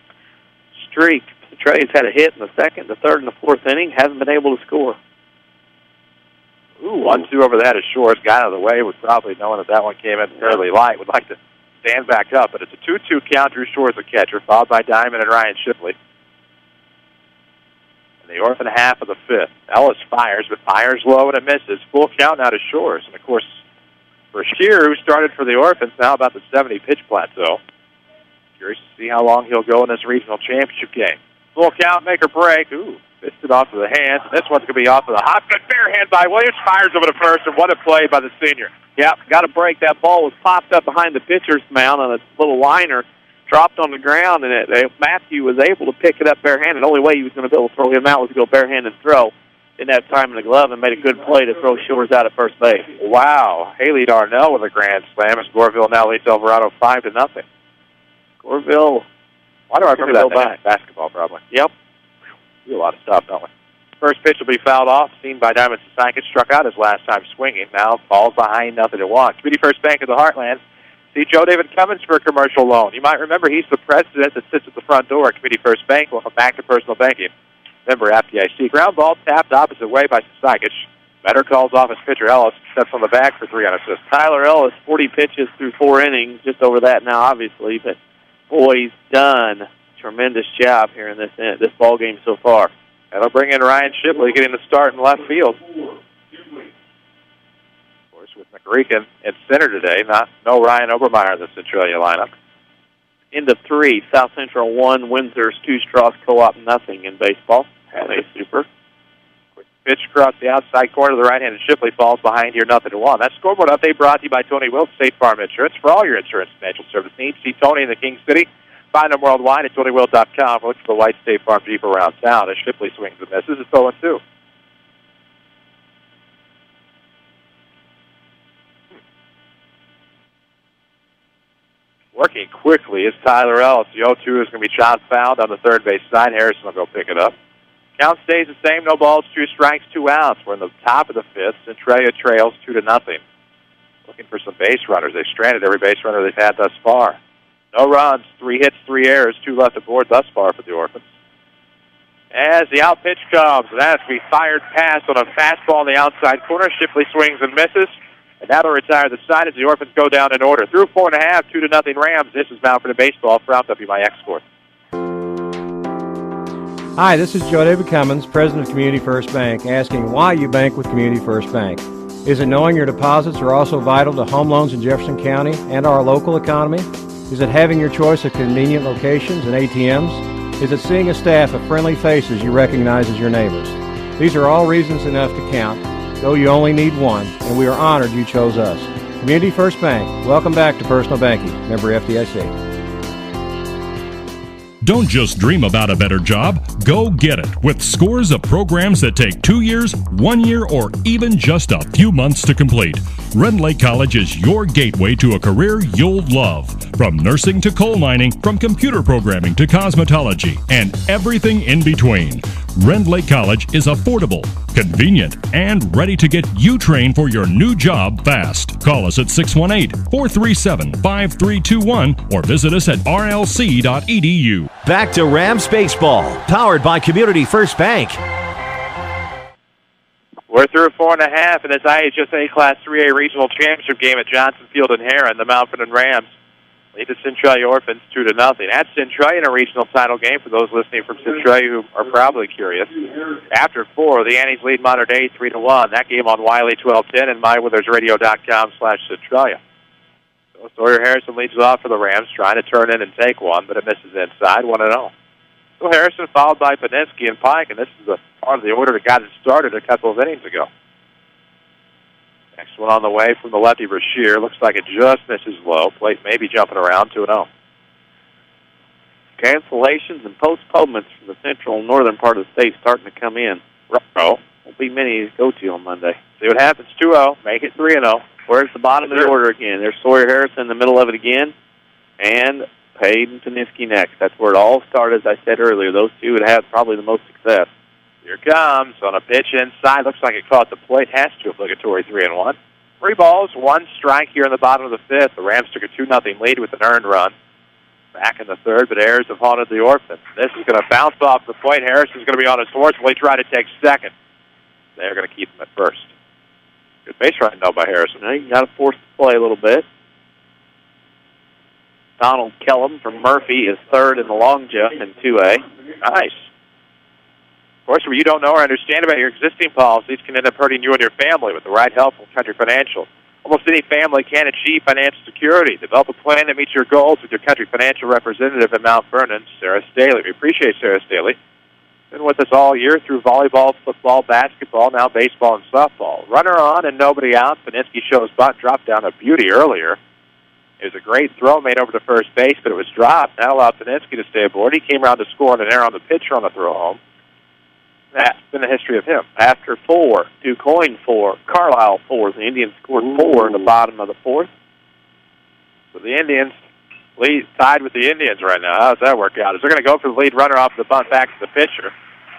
Streak. Centralia's had a hit in the second, the third, and the fourth inning. Hasn't been able to score. Ooh, 1-2 over that as Shores got out of the way. Was probably knowing that one came in fairly light. Would like to stand back up, but it's a 2-2 count. Drew Shores the catcher, followed by Diamond and Ryan Shipley. In the Orphan half of the fifth, Ellis fires, but fires low and it misses. Full count now to Shores. And, of course, Brashear, who started for the Orphans, now about the 70-pitch plateau. Curious to see how long he'll go in this regional championship game. Full count, make or break. Ooh. Missed it off of the hands. This one's going to be off of the hop. Good fair hand by Williams. Fires over to first, and what a play by the senior. Yep, got to break. That ball was popped up behind the pitcher's mound on a little liner, dropped on the ground, and Matthew was able to pick it up barehanded. The only way he was going to be able to throw him out was to go barehanded throw. didn't have time in the glove and made a good play to throw Shores out at first base. Wow. Haley Darnell with a grand slam as Goreville now leads Alvarado 5-0. Goreville. Why do I remember that? Back. Basketball, probably. Yep. Do a lot of stuff, don't we? First pitch will be fouled off, seen by Diamond Sankis, struck out his last time swinging. Now falls behind 0-1. Community First Bank of the Heartland. See Joe David Cummins for a commercial loan. You might remember he's the president that sits at the front door at Community First Bank. Welcome back to Personal Banking. Member FDIC. Ground ball tapped opposite way by Sankis. Better calls off his pitcher Ellis. Steps on the bag for 3 unassisted. Tyler Ellis, 40 pitches through 4 innings, just over that now, obviously. But boy, he's done a tremendous job here in this ball game so far. That'll bring in Ryan Shipley, getting the start in left field. Of course, with McReekin at center today, no Ryan Obermeyer in the Centralia lineup. Into 3, South Central 1, Windsor's 2, Strauss Co-op nothing in baseball. Hadley super. Quick pitch across the outside corner of the right-handed Shipley falls behind here 0-1. That scoreboard update brought to you by Tony Wilkes State Farm Insurance. For all your insurance financial service needs, see Tony in the King City. Find them worldwide at TonyWill.com. Look for the white State Farm Jeep around town as Shipley swings and misses. It's 0-2. Working quickly is Tyler Ellis. The 0-2 is going to be shot fouled on the third base side. Harrison will go pick it up. Count stays the same. No balls, 2 strikes, 2 outs. We're in the top of the 5th. Centralia trails 2-0. Looking for some base runners. They stranded every base runner they've had thus far. No runs, 3 hits, 3 errors, 2 left aboard thus far for the Orphans. As the out pitch comes, and that's be fired past on a fastball in the outside corner. Shipley swings and misses. And that'll retire the side as the Orphans go down in order. Through 4.5, 2-0 Rams. This is Bound for the Baseball from WMIX Sports. Hi, this is Joe David Cummins, President of Community First Bank, asking why you bank with Community First Bank. Is it knowing your deposits are also vital to home loans in Jefferson County and our local economy? Is it having your choice of convenient locations and ATMs? Is it seeing a staff of friendly faces you recognize as your neighbors? These are all reasons enough to count, though you only need one, and we are honored you chose us. Community First Bank, welcome back to Personal Banking. Member FDIC. Don't just dream about a better job, go get it with scores of programs that take 2 years, 1 year, or even just a few months to complete. Rend Lake College is your gateway to a career you'll love. From nursing to coal mining, from computer programming to cosmetology, and everything in between. Rend Lake College is affordable, convenient, and ready to get you trained for your new job fast. Call us at 618-437-5321 or visit us at rlc.edu. Back to Rams Baseball, powered by Community First Bank. We're through 4.5 in this IHSA Class 3A Regional Championship game at Johnson Field in Herrin. The Mount Vernon Rams lead the Centralia Orphans 2-0. At Centralia in a regional title game for those listening from Centralia who are probably curious. After 4, the Annies lead Modern Day 3-1. That game on Wiley 1210 and mywithersradio.com/Centralia. So Sawyer Harrison leads it off for the Rams, trying to turn in and take one, but it misses inside, 1-0. So Harrison followed by Paninsky and Pike, and this is the part of the order that got it started a couple of innings ago. Next one on the way from the lefty Brashear. Looks like it just misses low. Plate may be jumping around 2-0. Cancellations and postponements from the central and northern part of the state starting to come in. Oh, won't be many to go to on Monday. See what happens. 2-0. Make it 3-0. Where's the bottom of the order again? There's Sawyer Harrison in the middle of it again, and Pade and Paninsky next. That's where it all started, as I said earlier. Those two would have probably the most success. Here comes on a pitch inside. Looks like it caught the plate. Has to obligatory 3-1. 3 balls, 1 strike here in the bottom of the 5th. The Rams took a 2-0 lead with an earned run. Back in the 3rd, but errors have haunted the Orphans. This is going to bounce off the plate. Harrison's going to be on his horse. Will he try to take second? They're going to keep him at first. Good base running, though, by Harrison. You got to force the play a little bit. Donald Kellum from Murphy is 3rd in the long jump in 2A. Nice. Of course, if you don't know or understand about your existing policies, can end up hurting you and your family. With the right help from Country Financial, almost any family can achieve financial security. Develop a plan that meets your goals with your Country Financial representative in Mount Vernon, Sarah Staley. We appreciate Sarah Staley. Been with us all year through volleyball, football, basketball, now baseball and softball. Runner on and nobody out. Paninsky shows butt, dropped down a beauty earlier. It was a great throw made over to first base, but it was dropped. That allowed Paninsky to stay aboard. He came around to score on an error on the pitcher on the throw home. That's been the history of him. After 4, DuQuoin 4, Carlisle 4. The Indians scored 4 in the bottom of the 4th. So the Indians lead tied with the Indians right now. How does that work out? Is they're going to go for the lead runner off the bunt back to the pitcher.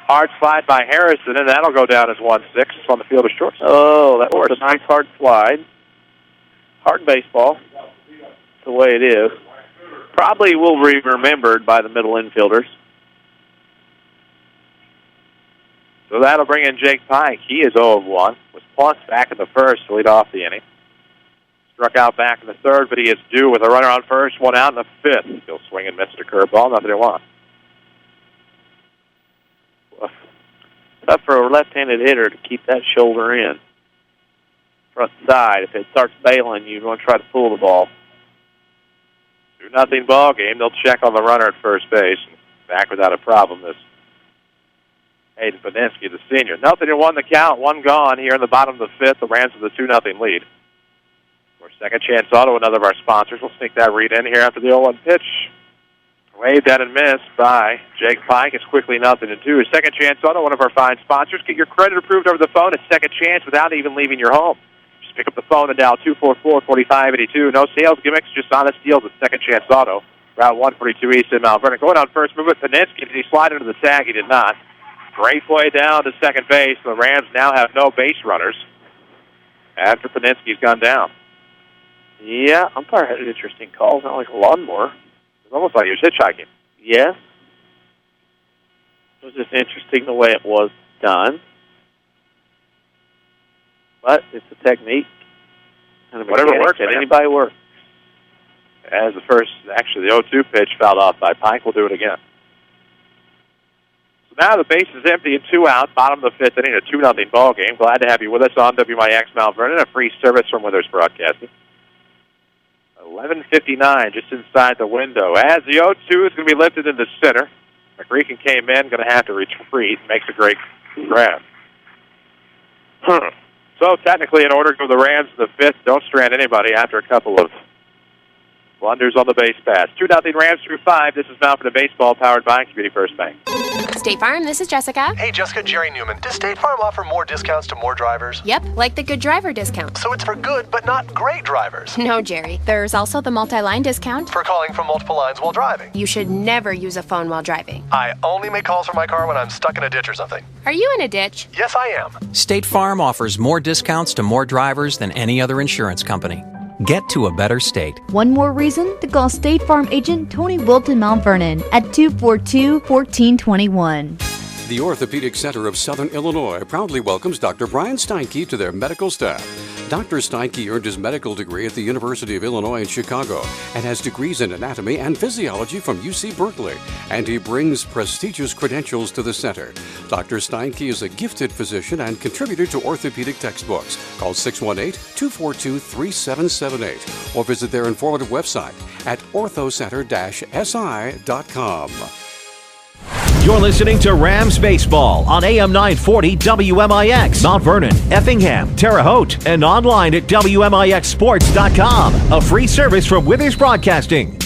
Hard slide by Harrison, and that'll go down as 1-6 on the field of short. Oh, that was a nice hard slide. Hard baseball. That's the way it is. Probably will be remembered by the middle infielders. So that'll bring in Jake Pike. He is 0-1. Was plunked back in the first to lead off the inning. Struck out back in the third, but he is due with a runner on first, 1 out in the fifth. He'll swing and miss the curveball, 0-1. Tough for a left-handed hitter to keep that shoulder in. Front side. If it starts bailing, you want to try to pull the ball. 2-0 ball game. They'll check on the runner at first base. Back without a problem, this Hayden Paninsky, the senior. 0-1 the count, 1 gone here in the bottom of the fifth. The Rams with a 2-0 lead. For Second Chance Auto, another of our sponsors. We'll sneak that read in here after the 0-1 pitch. Waved at and missed by Jake Pike. It's quickly 0-2. Second Chance Auto, one of our fine sponsors. Get your credit approved over the phone at Second Chance without even leaving your home. Just pick up the phone and dial 244-4582. No sales gimmicks, just honest deals at Second Chance Auto. Route 142 East in Mount Vernon. Going on first movement, Paninsky. Did he slide into the tag? He did not. Great play down to second base. The Rams now have no base runners after Paninsky's gone down. Yeah, umpire had an interesting call. Not like a lawnmower. It's almost like he was hitchhiking. Yes. It was just interesting the way it was done. But it's a technique. And whatever works, can anybody work? As the first, actually the 0-2 pitch fouled off by Pike. We'll do it again. So now the base is empty and 2 out. Bottom of the fifth inning, a 2-0 ball game. Glad to have you with us on WMIX Mount Vernon, a free service from Withers Broadcasting. 11:59 just inside the window. As the 0-2 is going to be lifted into center. McReekin came in, going to have to retreat. Makes a great grab. So technically in order to go the Rams to the fifth, don't strand anybody after a couple of blunders on the base pass. 2-0 Rams through 5. This is Mount Vernon Baseball, powered by Community First Bank. State Farm, this is Jessica. Hey, Jessica, Jerry Newman. Does State Farm offer more discounts to more drivers? Yep, like the good driver discount. So it's for good, but not great drivers? No, Jerry. There's also the multi-line discount. For calling from multiple lines while driving? You should never use a phone while driving. I only make calls from my car when I'm stuck in a ditch or something. Are you in a ditch? Yes, I am. State Farm offers more discounts to more drivers than any other insurance company. Get to a better state. One more reason to call State Farm agent Tony Wilton Mount Vernon at 242-1421. The Orthopedic Center of Southern Illinois proudly welcomes Dr. Brian Steinke to their medical staff. Dr. Steinke earned his medical degree at the University of Illinois in Chicago and has degrees in anatomy and physiology from UC Berkeley, and he brings prestigious credentials to the center. Dr. Steinke is a gifted physician and contributor to orthopedic textbooks. Call 618-242-3778 or visit their informative website at orthocenter-si.com. You're listening to Rams Baseball on AM 940 WMIX, Mount Vernon, Effingham, Terre Haute, and online at WMIXsports.com. A free service from Withers Broadcasting.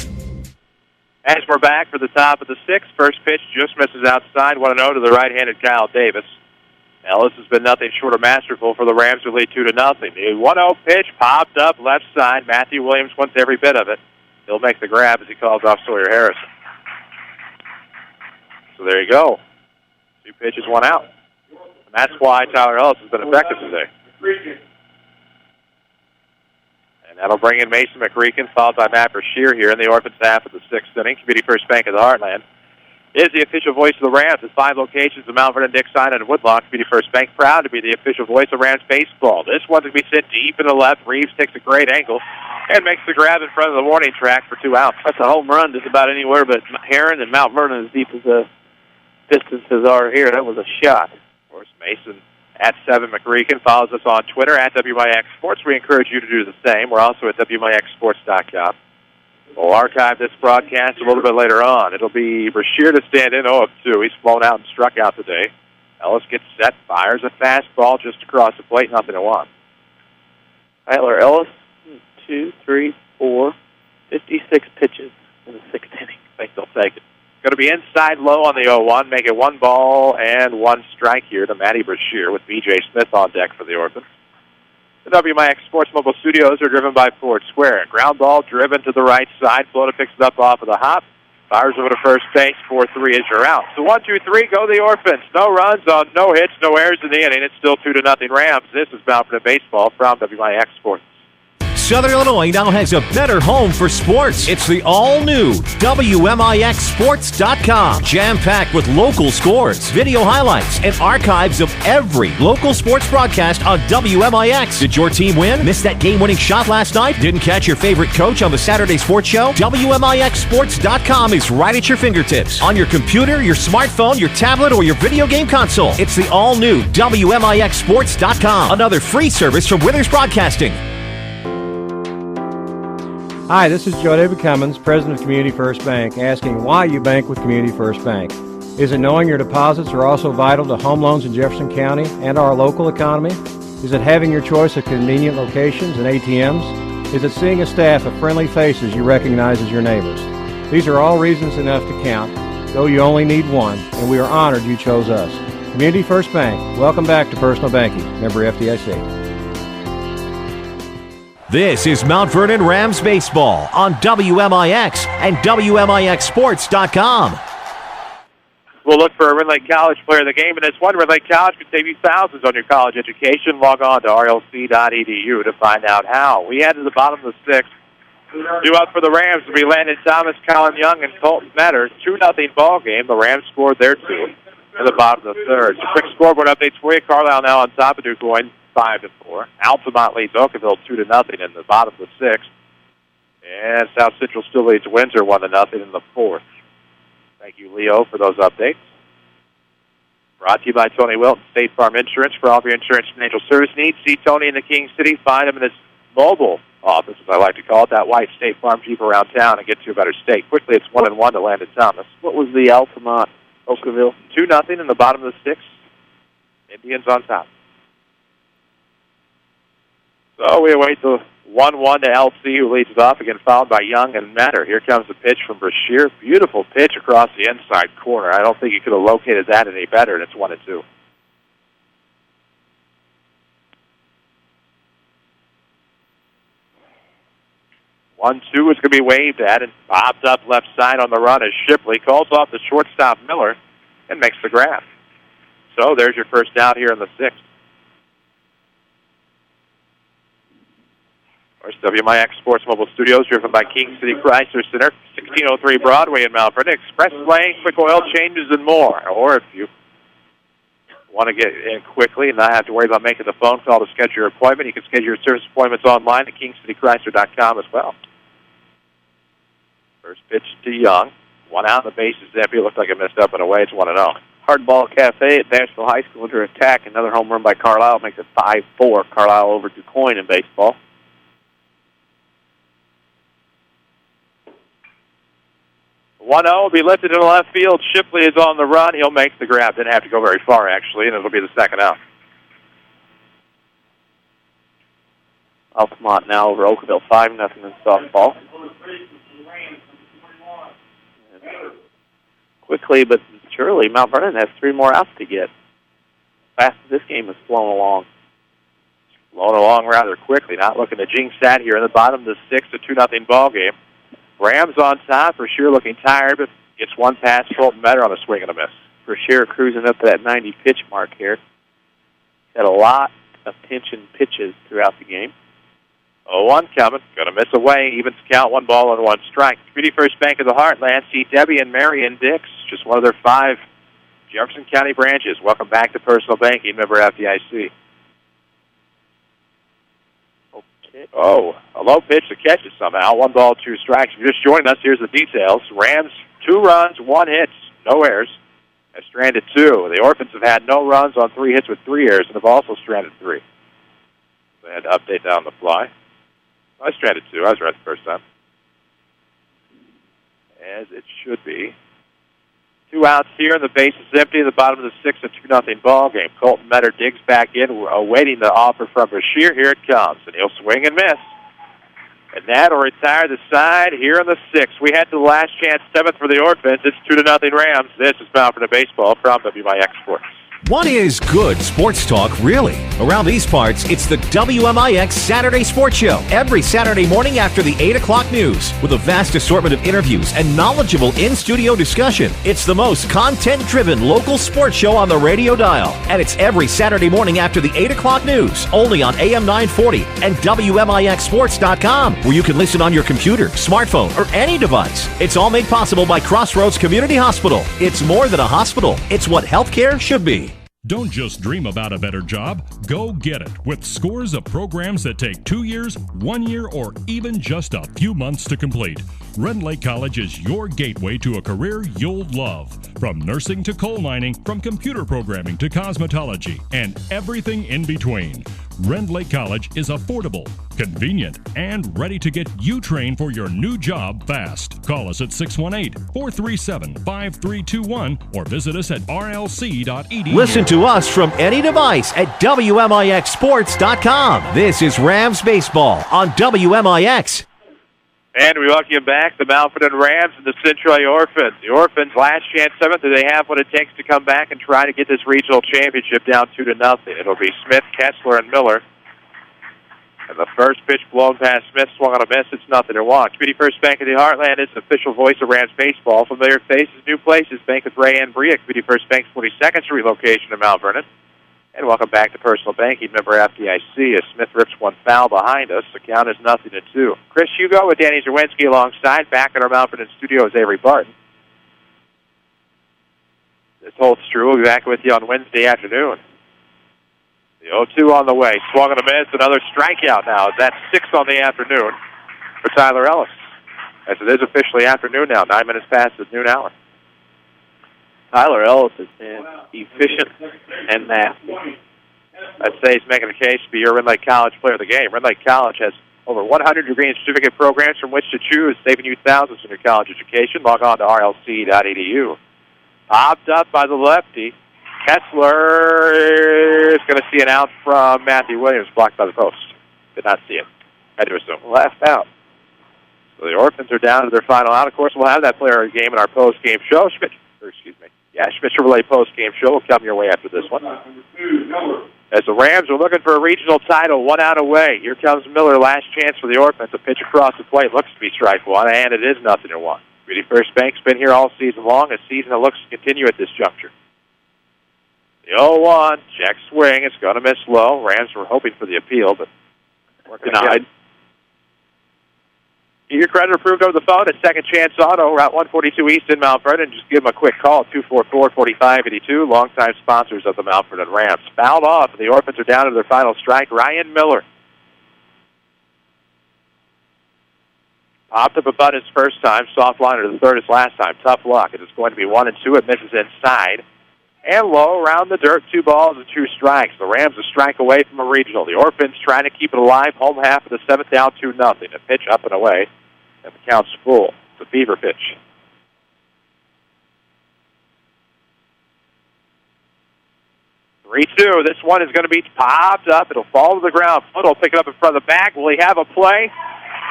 As we're back for the top of the sixth, first pitch just misses outside. 1-0 to the right-handed Kyle Davis. Ellis has been nothing short of masterful for the Rams who lead 2-0. The 1-0 pitch popped up left side. Matthew Williams wants every bit of it. He'll make the grab as he calls off Sawyer Harrison. So there you go. 2 pitches, 1 out. And that's why Tyler Ellis has been effective today. And that'll bring in Mason McReekin, followed by Matt Brashear here in the Orphans half of the sixth inning. Community First Bank of the Heartland is the official voice of the Rams at 5 locations in Mount Vernon, Dixon, and Woodlawn. Community First Bank proud to be the official voice of Rams baseball. This one's going to be sent deep in the left. Reeves takes a great angle and makes the grab in front of the warning track for 2 outs. That's a home run just about anywhere but Herrin and Mount Vernon as deep as the distances are here. That was a shot. Of course, Mason at 7 McReekin follows us on Twitter at WMIX Sports. We encourage you to do the same. We're also at WMIXsports.com. We'll archive this broadcast a little bit later on. It'll be Brashear to stand in 0-2. He's flown out and struck out today. Ellis gets set, fires a fastball just across the plate, 0-1. Tyler Ellis, 2, 3, 4, 56 pitches in the sixth inning. I think they'll take it. Going to be inside low on the 0-1. Make it 1 ball and 1 strike here to Matty Brashear with B.J. Smith on deck for the Orphans. The WMIX Sports Mobile Studios are driven by Ford Square. Ground ball driven to the right side. Flota picks it up off of the hop. Fires over to first base. 4-3 is your out. So 1-2-3, go the Orphans. No runs on no hits, no errors in the inning. It's still 2-0 Rams. This is Mount Vernon Baseball from WMIX Sports. Southern Illinois now has a better home for sports. It's the all-new WMIXsports.com. Jam-packed with local scores, video highlights, and archives of every local sports broadcast on WMIX. Did your team win? Missed that game-winning shot last night? Didn't catch your favorite coach on the Saturday sports show? WMIXsports.com is right at your fingertips. On your computer, your smartphone, your tablet, or your video game console. It's the all-new WMIXsports.com. Another free service from Withers Broadcasting. Hi, this is Joe David Cummins, President of Community First Bank, asking why you bank with Community First Bank. Is it knowing your deposits are also vital to home loans in Jefferson County and our local economy? Is it having your choice of convenient locations and ATMs? Is it seeing a staff of friendly faces you recognize as your neighbors? These are all reasons enough to count, though you only need one, and we are honored you chose us. Community First Bank, welcome back to personal banking. Member FDIC. This is Mount Vernon Rams Baseball on WMIX and WMIXsports.com. We'll look for a Red Lake College player of the game, and it's one Red Lake College could save you thousands on your college education. Log on to rlc.edu to find out how. We head to the bottom of the 6th. Due up for the Rams will be Landon Thomas, Colin Young, and Colton Metter. 2-0 ball game. The Rams scored their 2 in the bottom of the 3rd. So quick scoreboard updates for you. Carlisle now on top of DuQuoin. 5-4. Altamont leads Oakville 2-0 in the bottom of the 6th. And South Central still leads Windsor 1-0 in the 4th. Thank you, Leo, for those updates. Brought to you by Tony Wilton, State Farm Insurance. For all of your insurance and financial service needs, see Tony in the King City. Find him in his mobile office, as I like to call it, that white State Farm Jeep around town, and get to a better state. Quickly, it's 1-1 to Landon Thomas. What was the Altamont Oakville? 2-0 in the bottom of the 6th. Indians on top. So we await the 1-1 to LC, who leads it off, again followed by Young and Metter. Here comes the pitch from Brashear. Beautiful pitch across the inside corner. I don't think you could have located that any better, and it's 1-2. One-two is going to be waved at and popped up left side on the run as Shipley calls off the shortstop Miller and makes the grab. So there's your first out here in the 6th. WMIX Sports Mobile Studios, driven by King City Chrysler Center, 1603 Broadway in Mount Vernon. Express lane, quick oil changes, and more. Or if you want to get in quickly and not have to worry about making the phone call to schedule your appointment, you can schedule your service appointments online at kingcitychrysler.com as well. First pitch to Young. 1 out, the base is empty. It looked like it missed up and away. It's 1-0. Hardball Cafe at Nashville High School under attack. Another home run by Carlisle makes it 5-4. Carlisle over DuQuoin in baseball. 1-0 will be lifted in the left field. Shipley is on the run. He'll make the grab. Didn't have to go very far, actually, and it'll be the second out. Altamont now over Oakville, 5-0 in softball. Quickly but surely, Mount Vernon has 3 more outs to get. Fast as this game has flown along. Flown along rather quickly. Not looking to jinx that here in the bottom of the 6th, a 2-0 ball game. Rams on top. Brashear looking tired, but gets one past Colton Metter on a swing and a miss. Brashear cruising up to that 90 pitch mark here. Had a lot of tension pitches throughout the game. 0-1 coming. Going to miss away. Evens count, 1 ball and 1 strike. Community First Bank of the Heartland. See Debbie and Marion Dix. Just one of their 5 Jefferson County branches. Welcome back to Personal Banking. Member FDIC. Oh, a low pitch to catch it somehow. 1 ball, 2 strikes. If you're just joining us, here's the details. Rams, 2 runs, 1 hit, no errors. Have stranded 2. The Orphans have had no runs on 3 hits with 3 errors and have also stranded 3. They had to update that on the fly. I stranded 2. I was right the first time. As it should be. 2 outs here, and the base is empty. The bottom of the 6th, a 2-0 ball game. Colton Metter digs back in, awaiting the offer from Brashear. Here it comes, and he'll swing and miss. And that'll retire the side here in the 6th. We head to the last chance 7th for the Orphans. It's 2-0 Rams. This is Mount Vernon Baseball from WMIX Sports. What is good sports talk, really? Around these parts, it's the WMIX Saturday Sports Show. Every Saturday morning after the 8 o'clock news. With a vast assortment of interviews and knowledgeable in-studio discussion. It's the most content-driven local sports show on the radio dial. And it's every Saturday morning after the 8 o'clock news. Only on AM 940 and WMIXSports.com. Where you can listen on your computer, smartphone, or any device. It's all made possible by Crossroads Community Hospital. It's more than a hospital. It's what healthcare should be. Don't just dream about a better job. Go get it with scores of programs that take 2 years, 1 year, or even just a few months to complete. Rend Lake College is your gateway to a career you'll love. From nursing to coal mining, from computer programming to cosmetology, and everything in between. Rend Lake College is affordable, convenient, and ready to get you trained for your new job fast. Call us at 618-437-5321 or visit us at rlc.edu. Listen to us from any device at WMIXSports.com. This is Rams Baseball on WMIX. And we welcome you back to Mount Vernon Rams and the Centralia Orphans. The Orphans, last chance 7th. Do they have what it takes to come back and try to get this regional championship down 2-0? It'll be Smith, Kessler, and Miller. And the first pitch blown past Smith, swung on a miss. It's 0-1. Community First Bank of the Heartland is the official voice of Rams baseball. Familiar faces, new places. Bank with Ray and Bria. Community First Bank's 42nd Street location in Mount Vernon. And welcome back to Personal Banking, member FDIC, as Smith rips one foul behind us. The count is 0-2. Chris Hugo with Danny Czerwinski alongside. Back in our Mount Vernon studio is Avery Barton. This holds true. We'll be back with you on Wednesday afternoon. The 0-2 on the way. Swung and a miss. Another strikeout now. That's 6 on the afternoon for Tyler Ellis. As it is officially afternoon now, 9 minutes past the noon hour. Tyler Ellis has been efficient and nasty. I'd say he's making a case to be your Rend Lake College player of the game. Rend Lake College has over 100 degree and certificate programs from which to choose, saving you thousands in your college education. Log on to rlc.edu. Popped up by the lefty. Kessler is going to see an out from Matthew Williams, blocked by the post. Did not see it. Had to assume. Last out. So the Orphans are down to their final out. Of course, we'll have that player of the game in our post-game show. Schmidt Chevrolet post-game show will come your way after this one. As the Rams are looking for a regional title, 1 out away. Here comes Miller, last chance for the Orphans. A pitch across the plate looks to be strike one, and it is 0-1. Community First Bank's been here all season long, a season that looks to continue at this juncture. The 0-1, check swing. It's going to miss low. Rams were hoping for the appeal, but denied. Your credit approved over the phone at Second Chance Auto, Route 142 East in Mount Vernon. Just give them a quick call, 244-4582, longtime sponsors of the Mount Vernon Rams. Fouled off, and the Orphans are down to their final strike. Ryan Miller. Popped up a butt his first time, soft liner to the third his last time. Tough luck. It is going to be 1-2. It misses inside. And low around the dirt, 2 balls and 2 strikes. The Rams a strike away from a regional. The Orphans trying to keep it alive. Home half of the 7th, down 2-0. A pitch up and away, and the count's full. It's a fever pitch. 3-2. This one is going to be popped up. It'll fall to the ground. Foot will pick it up in front of the back. Will he have a play?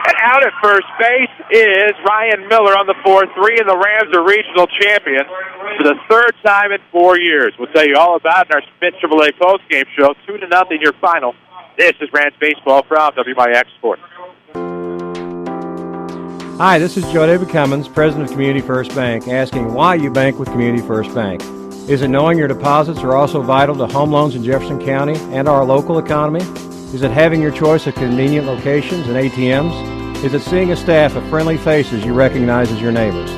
And out at first base is Ryan Miller on the 4-3, and the Rams are regional champions for the 3rd time in 4 years. We'll tell you all about it in our Smith Chevrolet postgame show. 2-0 your final. This is Rams Baseball from WMIX Sports. Hi, this is Joe David Cummins, President of Community First Bank, asking why you bank with Community First Bank. Is it knowing your deposits are also vital to home loans in Jefferson County and our local economy? Is it having your choice of convenient locations and ATMs? Is it seeing a staff of friendly faces you recognize as your neighbors?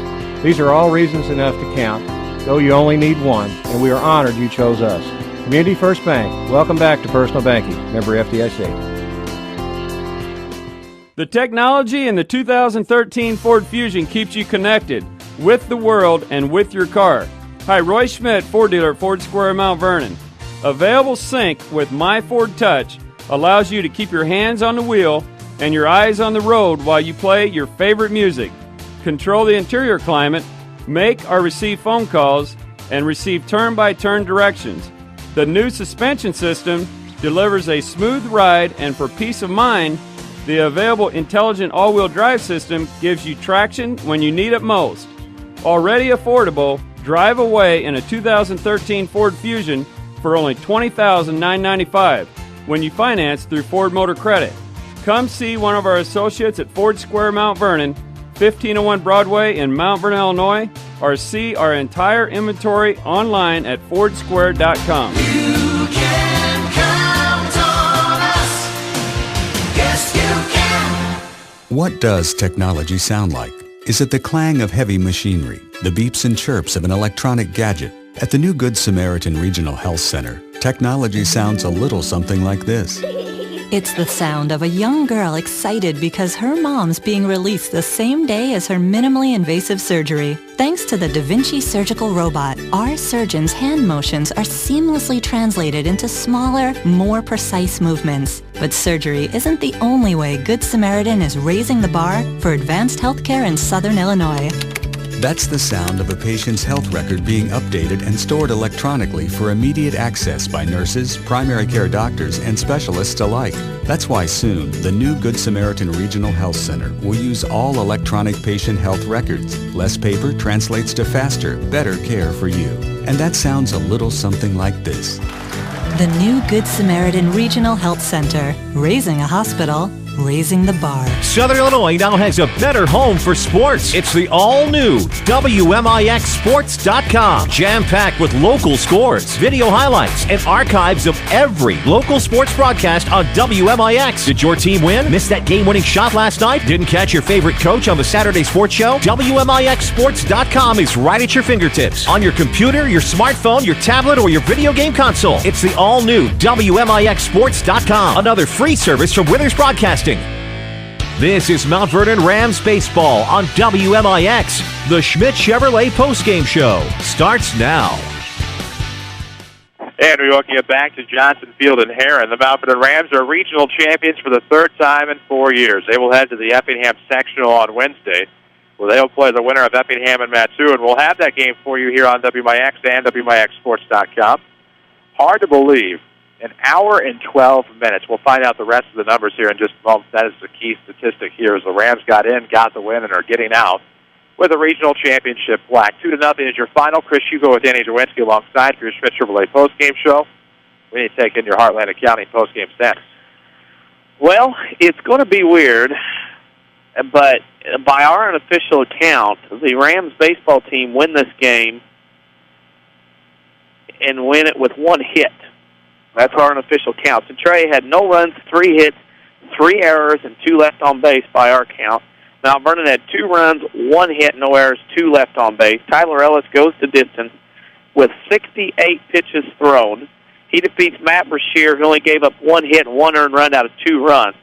These are all reasons enough to count, though you only need one, and we are honored you chose us. Community First Bank, welcome back to Personal Banking, member FDIC. The technology in the 2013 Ford Fusion keeps you connected with the world and with your car. Hi, Roy Schmidt, Ford dealer at Ford Square, Mount Vernon. Available Sync with My Ford Touch allows you to keep your hands on the wheel and your eyes on the road while you play your favorite music. Control the interior climate, make or receive phone calls, and receive turn-by-turn directions. The new suspension system delivers a smooth ride, and for peace of mind, The available intelligent all-wheel drive system gives you traction when you need it most. Already affordable, drive away in a 2013 Ford Fusion for only $20,995 when you finance through Ford Motor Credit. Come see one of our associates at Ford Square Mount Vernon, 1501 Broadway in Mount Vernon, Illinois, or see our entire inventory online at fordsquare.com. You can count on us. Yes, you can. What does technology sound like? Is it the clang of heavy machinery, the beeps and chirps of an electronic gadget? At the new Good Samaritan Regional Health Center, technology sounds a little something like this. It's the sound of a young girl excited because her mom's being released the same day as her minimally invasive surgery. Thanks to the Da Vinci surgical robot, our surgeons' hand motions are seamlessly translated into smaller, more precise movements. But surgery isn't the only way Good Samaritan is raising the bar for advanced healthcare in Southern Illinois. That's the sound of a patient's health record being updated and stored electronically for immediate access by nurses, primary care doctors, and specialists alike. That's why soon, the new Good Samaritan Regional Health Center will use all electronic patient health records. Less paper translates to faster, better care for you. And that sounds a little something like this. The new Good Samaritan Regional Health Center, raising a hospital, raising the bar. Southern Illinois now has a better home for sports. It's the all-new WMIXSports.com. Jam-packed with local scores, video highlights, and archives of every local sports broadcast on WMIX. Did your team win? Missed that game-winning shot last night? Didn't catch your favorite coach on the Saturday sports show? WMIXSports.com is right at your fingertips. On your computer, your smartphone, your tablet, or your video game console. It's the all-new WMIXSports.com. Another free service from Withers Broadcasting. This is Mount Vernon Rams Baseball on WMIX. The Schmidt Chevrolet postgame show starts now. And we welcome you back to Johnson Field in Herrin. The Mount Vernon Rams are regional champions for the third time in 4 years. They will head to the Effingham sectional on Wednesday, where they'll play the winner of Effingham and Matsu, and we'll have that game for you here on WMIX and WMIXSports.com. Hard to believe. An hour and 12 minutes. We'll find out the rest of the numbers here in just a moment. That is the key statistic here as the Rams got in, got the win, and are getting out with a regional championship flag. 2-0 is your final. Chris Hugo with Danny Czerwinski alongside for your Schmidt Chevrolet postgame show. We need to take in your Heartland Accounting postgame stats. Well, it's going to be weird, but by our unofficial account, the Rams baseball team win this game and win it with one hit. That's our unofficial count. Centralia had no runs, 3 hits, 3 errors, and 2 left on base by our count. Mount Vernon had 2 runs, 1 hit, no errors, 2 left on base. Tyler Ellis goes the distance with 68 pitches thrown. He defeats Matt Brashear, who only gave up 1 hit and 1 earned run out of 2 runs.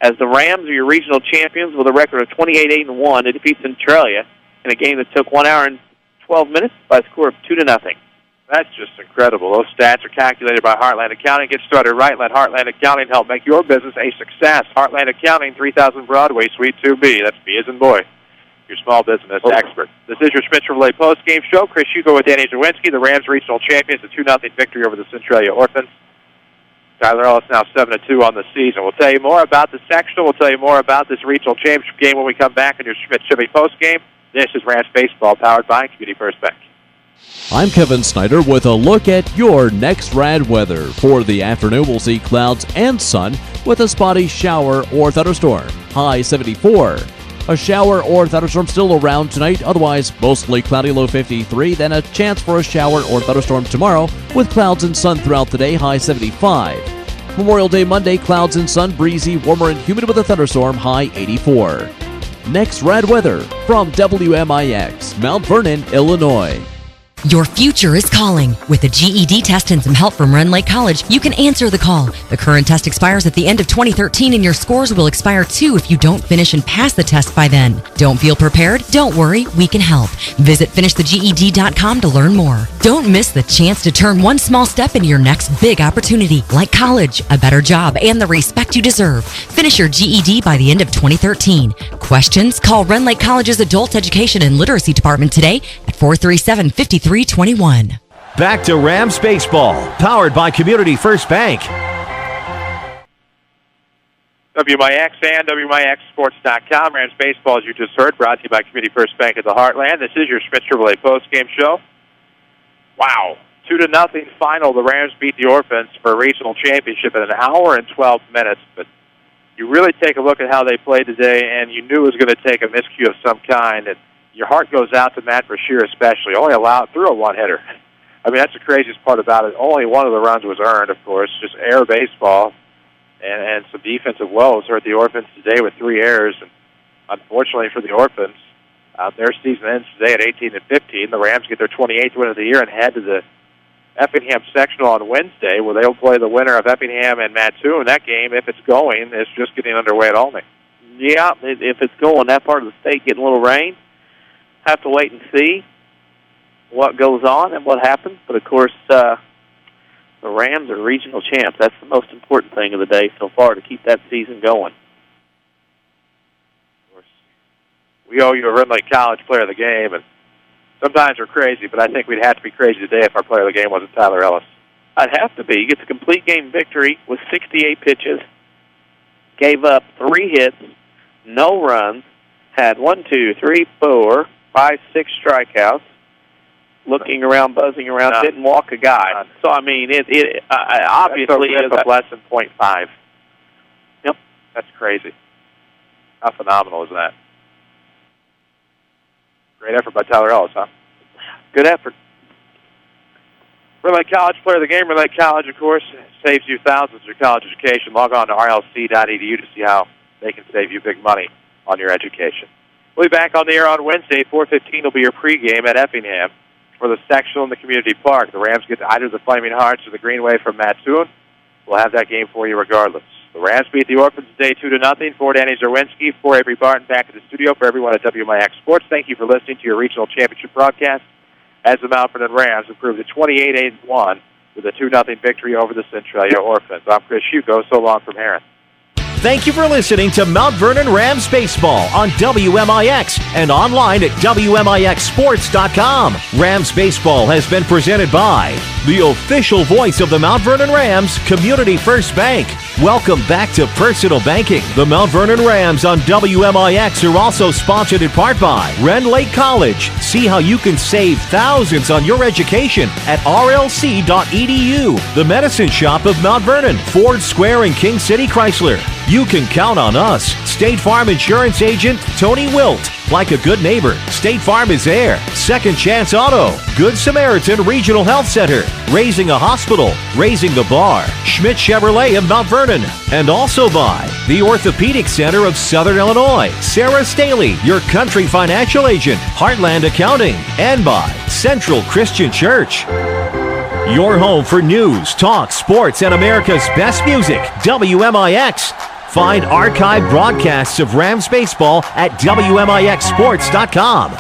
As the Rams are your regional champions with a record of 28-8-1, they defeat Centralia in a game that took 1 hour and 12 minutes by a score of 2-0. That's just incredible. Those stats are calculated by Heartland Accounting. Get started right. Let Heartland Accounting help make your business a success. Heartland Accounting, 3000 Broadway, Suite 2B. That's B as in boy. Your small business expert. This is your Schmidt Chevrolet postgame show. Chris Hugo with Danny Czerwinski. The Rams regional champions, a 2-0 victory over the Centralia Orphans. Tyler Ellis now 7-2 on the season. We'll tell you more about the sectional. We'll tell you more about this regional championship game when we come back in your Schmidt Chevy postgame. This is Rams Baseball, powered by Community First Bank. I'm Kevin Snyder with a look at your next rad weather. For the afternoon, we'll see clouds and sun with a spotty shower or thunderstorm. High 74. A shower or thunderstorm still around tonight, otherwise mostly cloudy, low 53. Then a chance for a shower or thunderstorm tomorrow with clouds and sun throughout the day, high 75. Memorial Day Monday, clouds and sun, breezy, warmer and humid with a thunderstorm, high 84. Next rad weather from WMIX, Mount Vernon, Illinois. Your future is calling. With a GED test and some help from Rend Lake College, you can answer the call. The current test expires at the end of 2013 and your scores will expire too if you don't finish and pass the test by then. Don't feel prepared? Don't worry, we can help. Visit finishtheged.com to learn more. Don't miss the chance to turn one small step into your next big opportunity, like college, a better job, and the respect you deserve. Finish your GED by the end of 2013. Questions? Call Rend Lake College's Adult Education and Literacy Department today at 437-5321. Back to Rams Baseball, powered by Community First Bank. WMIX and WMIXsports.com. Rams Baseball, as you just heard, brought to you by Community First Bank of the Heartland. This is your Schmidt Chevrolet postgame show. Wow. 2-0 final. The Rams beat the Orphans for a regional championship in an hour and 12 minutes. But you really take a look at how they played today, and you knew it was going to take a miscue of some kind. And your heart goes out to Matt Brashear especially. Only allowed through a one-hitter. I mean, that's the craziest part about it. Only one of the runs was earned, of course. Just air baseball. And some defensive woes hurt the Orphans today with 3 errors. And unfortunately for the Orphans, their season ends today at 18-15. The Rams get their 28th win of the year and head to the Effingham sectional on Wednesday, where they'll play the winner of Effingham and Mattoon. That game, if it's going, is just getting underway at Olney. Yeah, if it's going, that part of the state getting a little rain. Have to wait and see what goes on and what happens. But, of course, the Rams are regional champs. That's the most important thing of the day so far, to keep that season going. Of course, we owe you a Red Lake College player of the game, and sometimes we're crazy, but I think we'd have to be crazy today if our player of the game wasn't Tyler Ellis. I'd have to be. He gets a complete game victory with 68 pitches, gave up 3 hits, no runs, had 1, 2, 3, 4, 5, 6 strikeouts, looking around, buzzing around, didn't walk a guy. So, I mean, it obviously is less than .5. Yep. That's crazy. How phenomenal is that? Great effort by Tyler Ellis, huh? Good effort. Red Lake College player of the game. Red Lake College, of course, saves you thousands of your college education. Log on to rlc.edu to see how they can save you big money on your education. We'll be back on the air on Wednesday. 4:15 will be your pregame at Effingham for the sectional in the community park. The Rams get either the Flaming Hearts or the Greenway from Mattoon. We'll have that game for you regardless. The Rams beat the Orphans today 2-0. For Danny Czerwinski, for Avery Barton, back at the studio. For everyone at WMIX Sports, thank you for listening to your regional championship broadcast as the Mount Vernon Rams improved to 28-1 with a 2-0 victory over the Centralia Orphans. I'm Chris Hugo. So long from Herrin. Thank you for listening to Mount Vernon Rams Baseball on WMIX and online at WMIXsports.com. Rams Baseball has been presented by the official voice of the Mount Vernon Rams, Community First Bank. Welcome back to personal banking. The Mount Vernon Rams on WMIX are also sponsored in part by Ren Lake College. See how you can save thousands on your education at rlc.edu. The Medicine Shop of Mount Vernon, Ford Square and King City Chrysler. You can count on us. State Farm Insurance Agent Tony Wilt. Like a good neighbor, State Farm is there. Second Chance Auto. Good Samaritan Regional Health Center. Raising a Hospital. Raising the Bar. Schmidt Chevrolet of Mount Vernon. And also by the Orthopedic Center of Southern Illinois. Sarah Staley, your country financial agent. Heartland Accounting. And by Central Christian Church. Your home for news, talk, sports, and America's best music, WMIX. Find archived broadcasts of Rams baseball at WMIXsports.com.